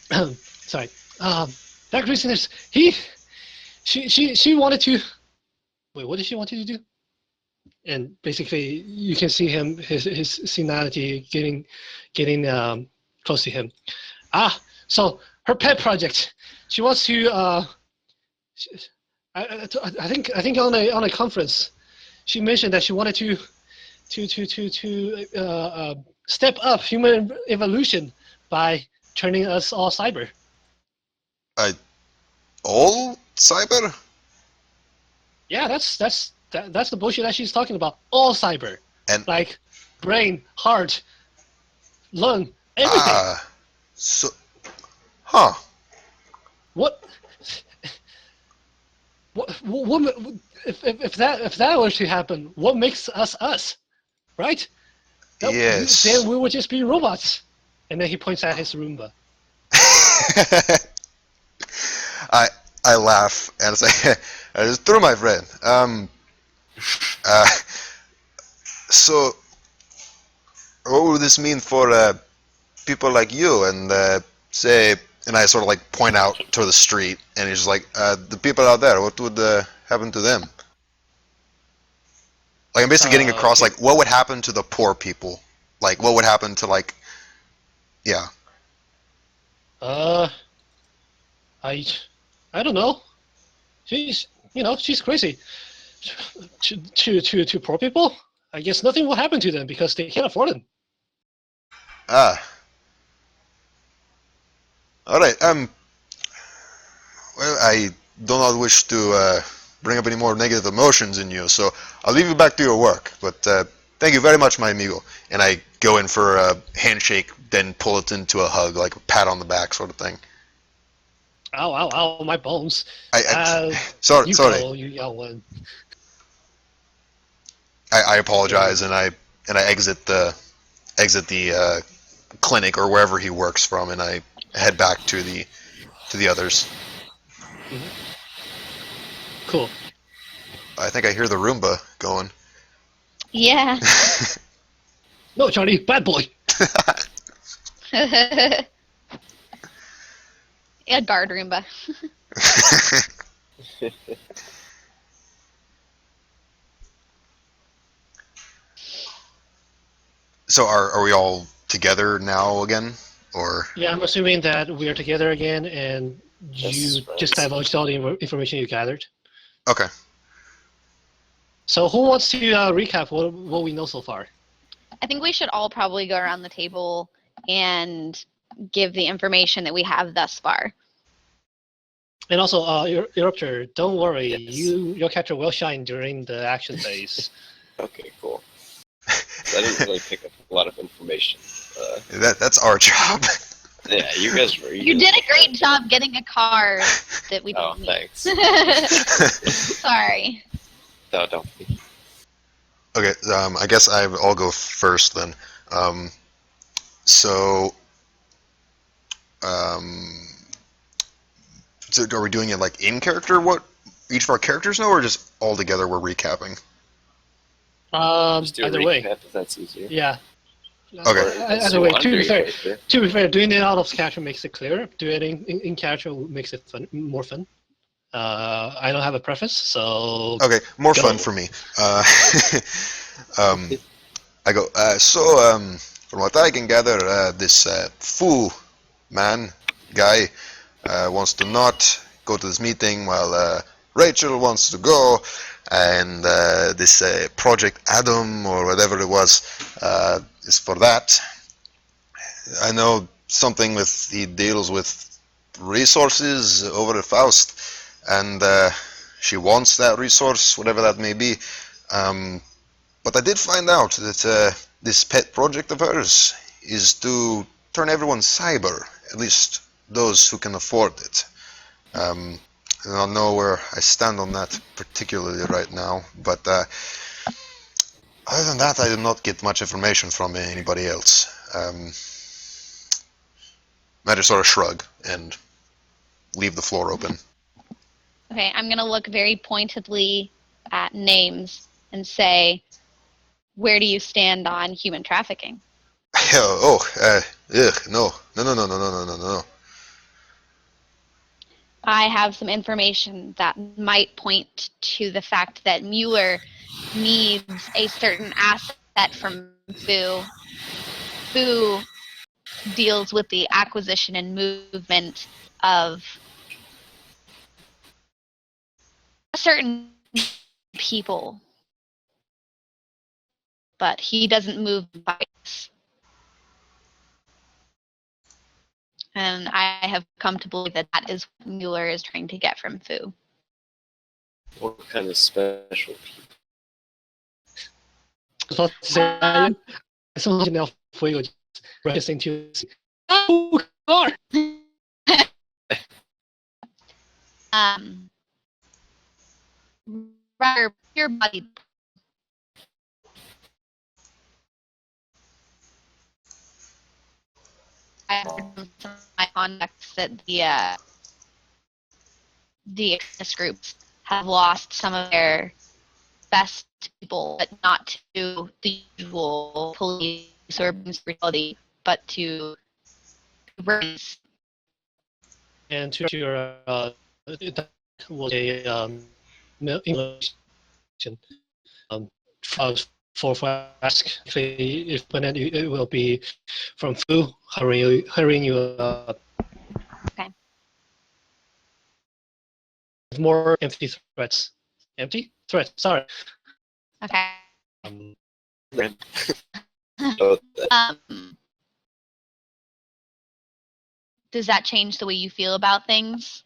Speaker 2: Sorry. That crazy scientist. She wanted to. Wait, what did she want you to do? And basically, you can see his senility getting close to him. So her pet project. She wants to. I think on a conference, she mentioned that she wanted to step up human evolution by turning us all cyber.
Speaker 1: All cyber?
Speaker 2: Yeah, that's the bullshit that she's talking about. All cyber,
Speaker 1: And
Speaker 2: like brain, heart, lung, everything.
Speaker 1: So, huh?
Speaker 2: What? What? If that were to happen, what makes us us, right?
Speaker 1: Yes.
Speaker 2: Then we would just be robots. And then he points at his Roomba.
Speaker 1: I laugh and say, "It's true, my friend." So, what would this mean for people like you? And say, and I sort of like point out to the street, and he's just like, "The people out there. What would happen to them?" Like I'm basically getting across, like, what would happen to the poor people? Like, what would happen to yeah.
Speaker 2: I don't know. She's crazy. To poor people, I guess nothing will happen to them because they can't afford them.
Speaker 1: All right. Well, I do not wish to bring up any more negative emotions in you, so I'll leave you back to your work. But thank you very much, my amigo. And I go in for a handshake, then pull it into a hug, like a pat on the back sort of thing.
Speaker 2: Ow, ow, ow, my bones.
Speaker 1: Sorry.
Speaker 2: Go, you young one.
Speaker 1: I apologize, and I exit the clinic or wherever he works from, and I head back to the others.
Speaker 2: Mm-hmm. Cool.
Speaker 1: I think I hear the Roomba going.
Speaker 3: Yeah.
Speaker 2: No, Charlie, bad boy.
Speaker 3: Yeah, guard Roomba.
Speaker 1: So are we all together now again, or?
Speaker 2: Yeah, I'm assuming that we are together again, and you just divulged all the information you gathered.
Speaker 1: Okay.
Speaker 2: So who wants to recap what we know so far?
Speaker 3: I think we should all probably go around the table and give the information that we have thus far.
Speaker 2: And also, Eruptor, don't worry,
Speaker 4: Yes.
Speaker 2: your character will shine during the action phase.
Speaker 4: Okay, cool. So I didn't really pick up a lot of information.
Speaker 1: That's our job.
Speaker 4: Yeah, you guys were.
Speaker 3: You did a great job getting a car that we
Speaker 4: Oh,
Speaker 3: didn't
Speaker 4: thanks.
Speaker 3: need. Sorry.
Speaker 4: No, don't.
Speaker 1: Okay, I guess I'll go first then. So are we doing it like in character? What each of our characters know, or just all together we're recapping?
Speaker 4: Just do a
Speaker 2: Either
Speaker 4: recap
Speaker 2: way.
Speaker 4: if that's easier.
Speaker 2: Yeah.
Speaker 1: Okay.
Speaker 2: Either way, to be fair, doing it out of character makes it clear. Doing it in character makes it more fun. I don't have a preface, so
Speaker 1: Okay, more
Speaker 2: Go.
Speaker 1: fun for me. I go. From what I can gather, this Fu man guy wants to not go to this meeting, while Rachel wants to go, and this Project Adam or whatever it was is for that. I know something with he deals with resources over at Faust, and she wants that resource, whatever that may be. But I did find out that this pet project of hers is to turn everyone cyber, at least those who can afford it. I don't know where I stand on that particularly right now, but other than that, I did not get much information from anybody else. I just sort of shrug and leave the floor open.
Speaker 3: Okay, I'm gonna look very pointedly at names and say, where do you stand on human trafficking?
Speaker 1: No. No.
Speaker 3: I have some information that might point to the fact that Mueller needs a certain asset from Fu. Fu deals with the acquisition and movement of certain people, but he doesn't move bikes. And I have come to believe that that is what Mueller is trying to get from Fu.
Speaker 4: What kind of special people?
Speaker 2: Someone now fuego just racing to oh car.
Speaker 3: Rather pure bodied. I heard from some of my contacts that the extremist groups have lost some of their best people, but not to the usual police or brutality, but to race.
Speaker 2: And to your that was a English for ask if when it will be from Fu hurrying you
Speaker 3: Okay.
Speaker 2: more empty threats. Empty threats. Sorry.
Speaker 3: Okay.
Speaker 4: Oh,
Speaker 3: Does that change the way you feel about things?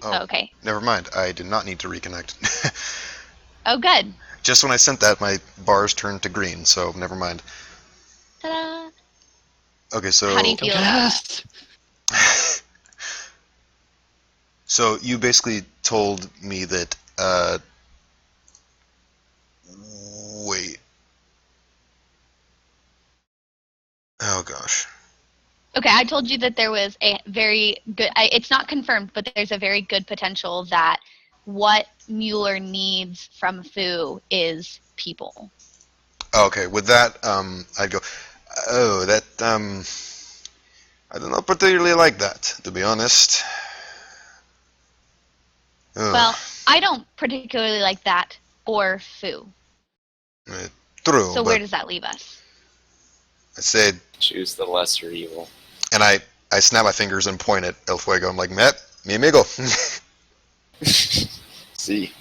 Speaker 1: Oh,
Speaker 3: Okay.
Speaker 1: never mind. I did not need to reconnect.
Speaker 3: Oh, good.
Speaker 1: Just when I sent that, my bars turned to green, so never mind.
Speaker 3: Ta-da!
Speaker 1: Okay, so...
Speaker 3: How do you feel about that?
Speaker 1: So you basically told me that, wait. Oh gosh.
Speaker 3: Okay, I told you that there was a very good, it's not confirmed, but there's a very good potential that what Mueller needs from Fu is people.
Speaker 1: Okay, with that, I'd go, oh, that, I do not particularly like that, to be honest. Ugh.
Speaker 3: Well, I don't particularly like that or Fu.
Speaker 1: True,
Speaker 3: So
Speaker 1: but
Speaker 3: where does that leave us?
Speaker 1: I said,
Speaker 4: choose the lesser evil.
Speaker 1: and I snap my fingers and point at El Fuego. I'm like, Matt, mi amigo.
Speaker 4: See.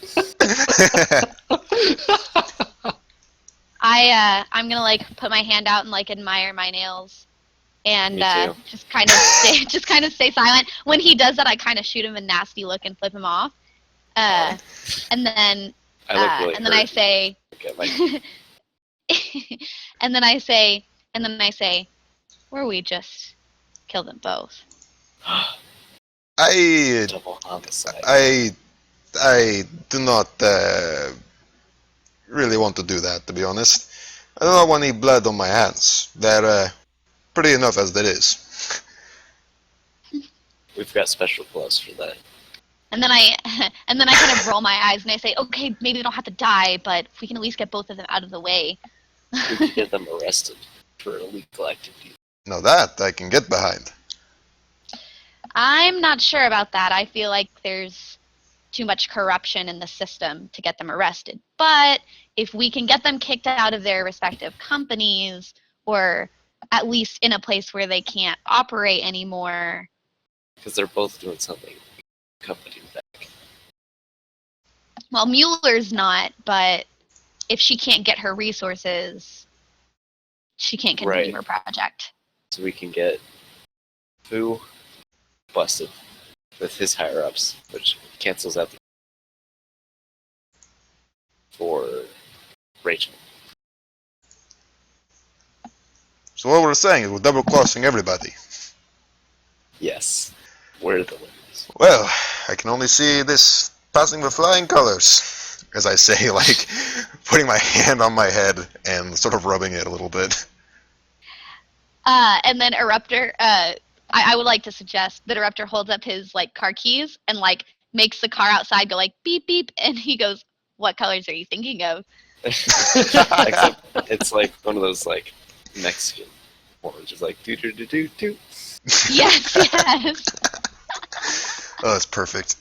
Speaker 3: I'm gonna like put my hand out and like admire my nails, and
Speaker 4: Me too.
Speaker 3: just kind of stay silent. When he does that, I kind of shoot him a nasty look and flip him off, and then
Speaker 4: I look really
Speaker 3: and then I
Speaker 4: hurt.
Speaker 3: say,
Speaker 4: Okay, my
Speaker 3: and then I say, were we just kill them both?
Speaker 1: I
Speaker 4: double homicide.
Speaker 1: I do not really want to do that, to be honest. I do not want any blood on my hands. They're pretty enough as that is.
Speaker 4: We've got special gloves for that.
Speaker 3: And then I kind of roll my eyes and I say, okay, maybe they don't have to die, but if we can at least get both of them out of the way.
Speaker 4: We could get them arrested for illegal activity.
Speaker 1: Now that I can get behind.
Speaker 3: I'm not sure about that. I feel like there's too much corruption in the system to get them arrested. But if we can get them kicked out of their respective companies, or at least in a place where they can't operate anymore.
Speaker 4: Because they're both doing something. Company back.
Speaker 3: Well, Mueller's not, but if she can't get her resources, she can't continue
Speaker 4: Right.
Speaker 3: her project.
Speaker 4: So we can get Fu busted with his higher ups, which cancels out the for Rachel.
Speaker 1: So what we're saying is we're double crossing everybody.
Speaker 4: Yes, we're the winners.
Speaker 1: Well, I can only see this passing with flying colors, as I say, like putting my hand on my head and sort of rubbing it a little bit.
Speaker 3: And then Eruptor, I would like to suggest that Eruptor holds up his like car keys and like makes the car outside go like beep beep, and he goes, "What colors are you thinking of?"
Speaker 4: Except it's like one of those like Mexican ones, just like do do do do do.
Speaker 3: Yes, yes.
Speaker 1: Oh, that's perfect.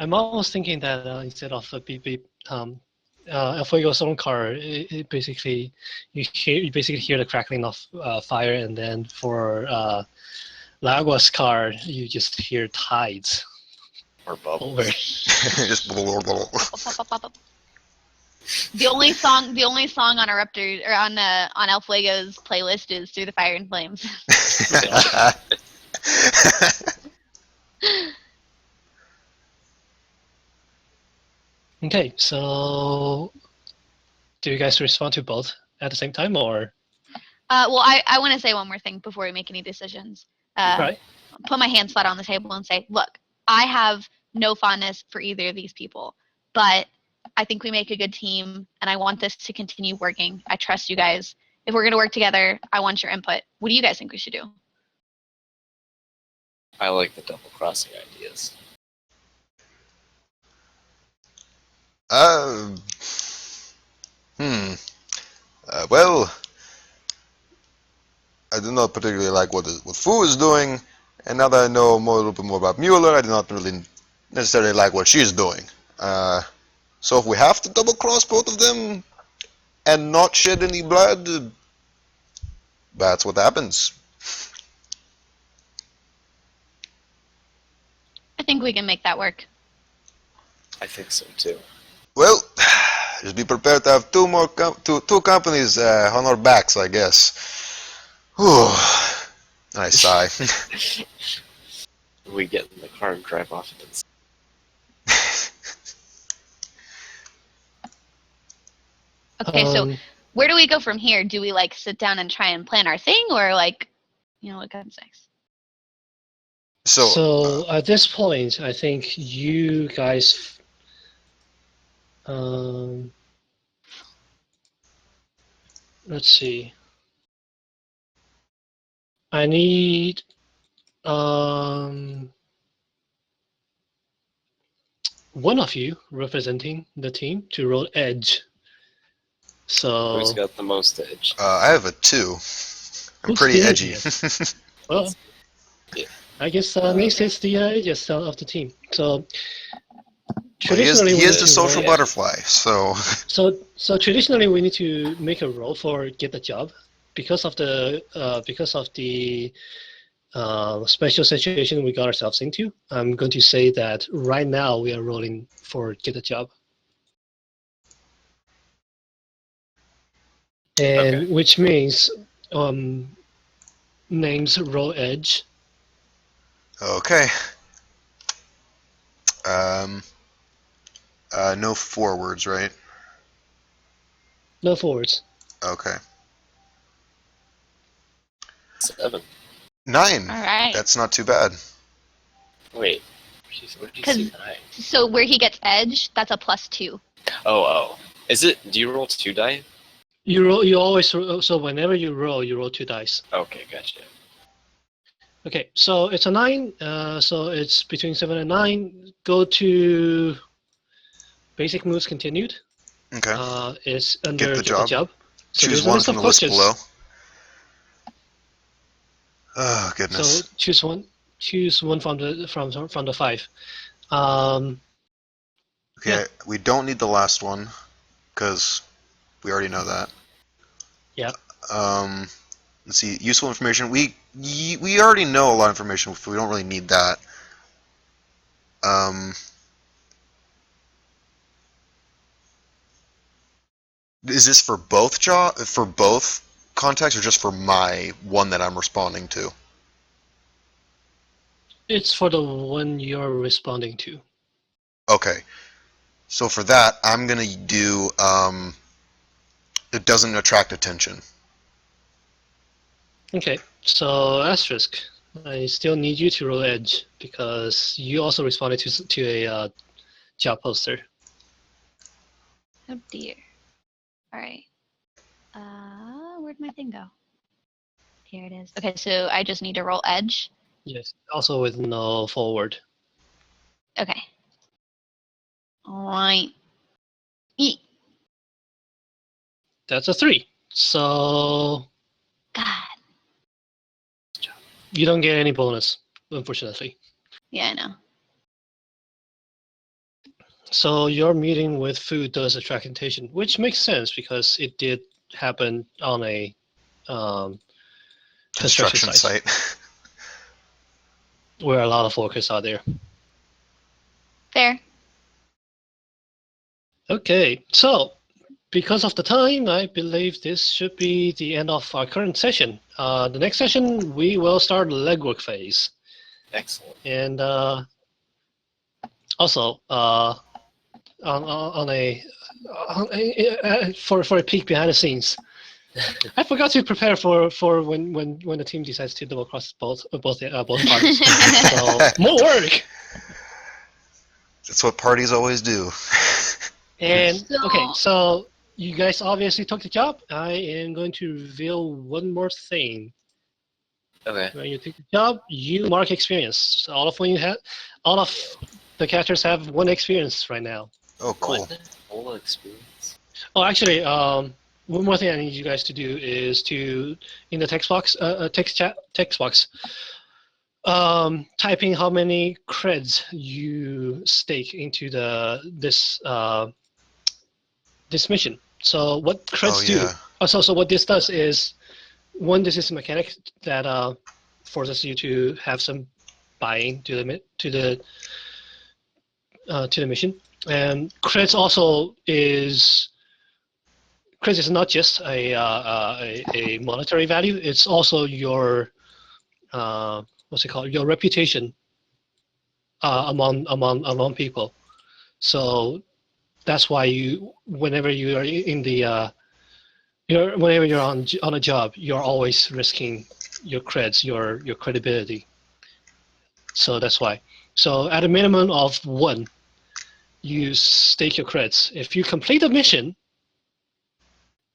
Speaker 2: I'm almost thinking that instead of a beep beep, Fuego's own car, it basically you basically hear the crackling of fire, and then for Lagua's car, you just hear tides
Speaker 4: Or bubbles.
Speaker 2: over.
Speaker 1: Just blah, blah, blah, blah.
Speaker 3: Pop, pop, pop, pop. The only song on Eruptor or on El Fuego's playlist is "Through the Fire and Flames."
Speaker 2: Okay, so do you guys respond to both at the same time, or
Speaker 3: Well, I want to say one more thing before we make any decisions.
Speaker 2: right?
Speaker 3: Put my hands flat on the table and say, look, I have no fondness for either of these people, but I think we make a good team, and I want this to continue working. I trust you guys. If we're going to work together, I want your input. What do you guys think we should do?
Speaker 4: I like the double crossing ideas.
Speaker 1: Uh, well, I do not particularly like what Fu is doing, and now that I know a little bit more about Mueller, I do not really necessarily like what she's doing. So if we have to double cross both of them and not shed any blood, that's what happens.
Speaker 3: I think we can make that work.
Speaker 4: I think so too.
Speaker 1: Well, just be prepared to have two companies on our backs, I guess. Whew. I sigh.
Speaker 4: We get in the car and drive off into the
Speaker 3: Okay, so
Speaker 2: Um,
Speaker 3: where do we go from here? Do we like sit down and try and plan our thing, or like, what comes next?
Speaker 2: So at this point, I think you guys, let's see. I need one of you representing the team to roll edge. So
Speaker 4: Who's got the most edge?
Speaker 1: I have a 2. I'm
Speaker 2: who's
Speaker 1: pretty
Speaker 2: the
Speaker 1: edgy.
Speaker 2: edgiest? Well,
Speaker 4: Yeah.
Speaker 2: I guess Mace is the edgiest of the team. So
Speaker 1: Well,
Speaker 2: traditionally,
Speaker 1: he
Speaker 2: we
Speaker 1: is
Speaker 2: need
Speaker 1: the
Speaker 2: to
Speaker 1: social
Speaker 2: roll-
Speaker 1: butterfly, so
Speaker 2: So traditionally, we need to make a roll for get the job because of the special situation we got ourselves into. I'm going to say that right now we are rolling for get the job, and
Speaker 4: Okay.
Speaker 2: which means names roll edge.
Speaker 1: okay. No forwards, right?
Speaker 2: No forwards.
Speaker 1: Okay.
Speaker 4: 7.
Speaker 1: 9.
Speaker 3: All right.
Speaker 1: That's not too bad.
Speaker 4: Wait. What did you say? 9?
Speaker 3: So where he gets edge, that's a +2.
Speaker 4: Oh. Is it? Do you roll 2 die?
Speaker 2: You roll. You always so whenever you roll 2 dice.
Speaker 4: Okay, gotcha.
Speaker 2: Okay, so it's a 9. So it's between 7 and 9. Go to basic moves continued.
Speaker 1: Okay.
Speaker 2: It's under
Speaker 1: Get the job.
Speaker 2: So
Speaker 1: Choose
Speaker 2: there's a
Speaker 1: one
Speaker 2: list
Speaker 1: from
Speaker 2: of
Speaker 1: the list
Speaker 2: questions.
Speaker 1: below. Oh goodness.
Speaker 2: So choose one. Choose one from the 5.
Speaker 1: Okay,
Speaker 2: yeah.
Speaker 1: we don't need the last one because we already know that.
Speaker 2: Yeah.
Speaker 1: Let's see. Useful information. We already know a lot of information. So we don't really need that. Is this for both contacts or just for my one that I'm responding to?
Speaker 2: It's for the one you're responding to.
Speaker 1: Okay. So for that, I'm gonna do it doesn't attract attention.
Speaker 2: Okay, so asterisk. I still need you to roll edge because you also responded to a job poster.
Speaker 3: Oh dear. All right. Where'd my thing go? Here it is. Okay, so I just need to roll edge.
Speaker 2: Yes, also with no forward.
Speaker 3: Okay. All right. Eat.
Speaker 2: That's a 3. So
Speaker 3: God.
Speaker 2: you don't get any bonus, unfortunately.
Speaker 3: Yeah, I know.
Speaker 2: So your meeting with food does attract attention, which makes sense because it did happen on a construction site where a lot of workers are there.
Speaker 3: Fair.
Speaker 2: Okay, so because of the time, I believe this should be the end of our current session. The next session, we will start the legwork phase.
Speaker 4: Excellent.
Speaker 2: And also, for a peek behind the scenes, I forgot to prepare for when the team decides to double cross both parties. So more work.
Speaker 1: That's what parties always do.
Speaker 2: And okay, so you guys obviously took the job. I am going to reveal one more thing.
Speaker 4: Okay.
Speaker 2: When you take the job, you mark experience. So all of the characters have 1 experience right now.
Speaker 1: Oh, cool.
Speaker 4: Whole experience.
Speaker 2: Oh, actually, one more thing I need you guys to do is to in the text box, text box, type in how many creds you stake into this mission. So what creds do? So what this does is, one, this is a mechanic that forces you to have some buying to the mission, and creds also is. Creds is not just a monetary value. It's also your what's it called? Your reputation among people. So that's why whenever you are in the whenever you're on a job, you're always risking your creds, your credibility. So that's why. So at a minimum of 1, you stake your creds. If you complete a mission,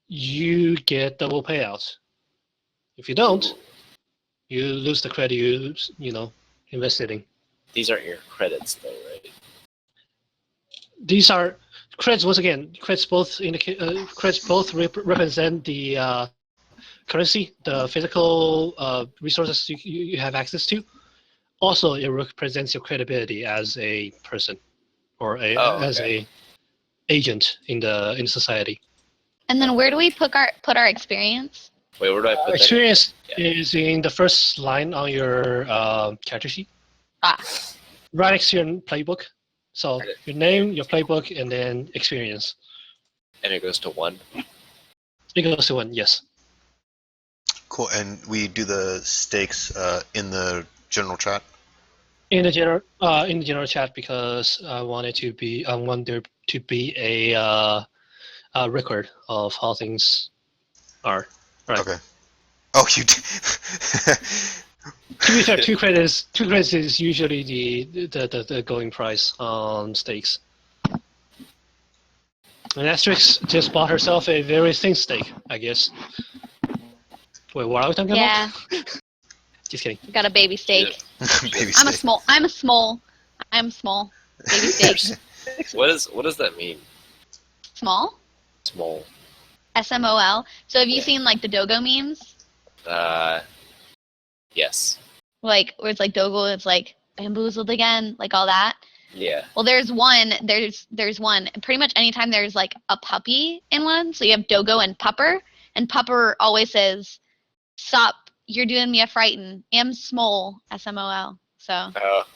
Speaker 2: you get double payouts. If you don't, you lose the credit you invested in.
Speaker 4: These aren't your credits, though, right?
Speaker 2: These are creds. Once again, creds both represent the currency, the physical resources you have access to. Also, it represents your credibility as a person or as a agent in the society.
Speaker 3: And then where do we put our experience?
Speaker 4: Wait, where do I put that?
Speaker 2: Experience is in the first line on your character sheet. Right next to your playbook. So your name, your playbook, and then experience.
Speaker 4: And it goes to 1?
Speaker 2: It goes to 1, yes.
Speaker 1: Cool, and we do the stakes in the general chat?
Speaker 2: In the general chat, because I want there to be a record of how things are. Right.
Speaker 1: Okay. Oh, you do.
Speaker 2: To be fair, 2 credits is usually the going price on stakes. And Asterix just bought herself a very thin steak, I guess. Wait, what are we talking about? Just kidding.
Speaker 3: Got a baby steak.
Speaker 1: Baby
Speaker 3: I'm
Speaker 1: steak.
Speaker 3: a small. Baby steak.
Speaker 4: What does that mean?
Speaker 3: Small?
Speaker 4: Small.
Speaker 3: SMOL. So have you seen like the Dogo memes?
Speaker 4: Yes.
Speaker 3: Like where it's like Dogo, it's like bamboozled again, like all that.
Speaker 4: Yeah.
Speaker 3: Well, there's one. Pretty much anytime there's like a puppy in one, so you have Dogo and Pupper, and Pupper always says, "Stop! You're doing me a frighten. Am small, SMOL." So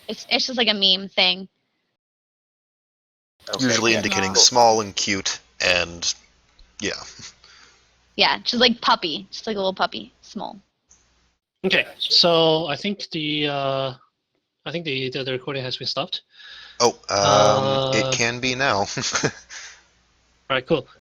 Speaker 3: it's just like a meme thing.
Speaker 4: Okay.
Speaker 1: Usually indicating small and cute, and yeah.
Speaker 3: Yeah, just like puppy, just like a little puppy, small.
Speaker 2: Okay, so I think the I think the recording has been stopped.
Speaker 1: Oh, it can be now.
Speaker 2: All right, cool.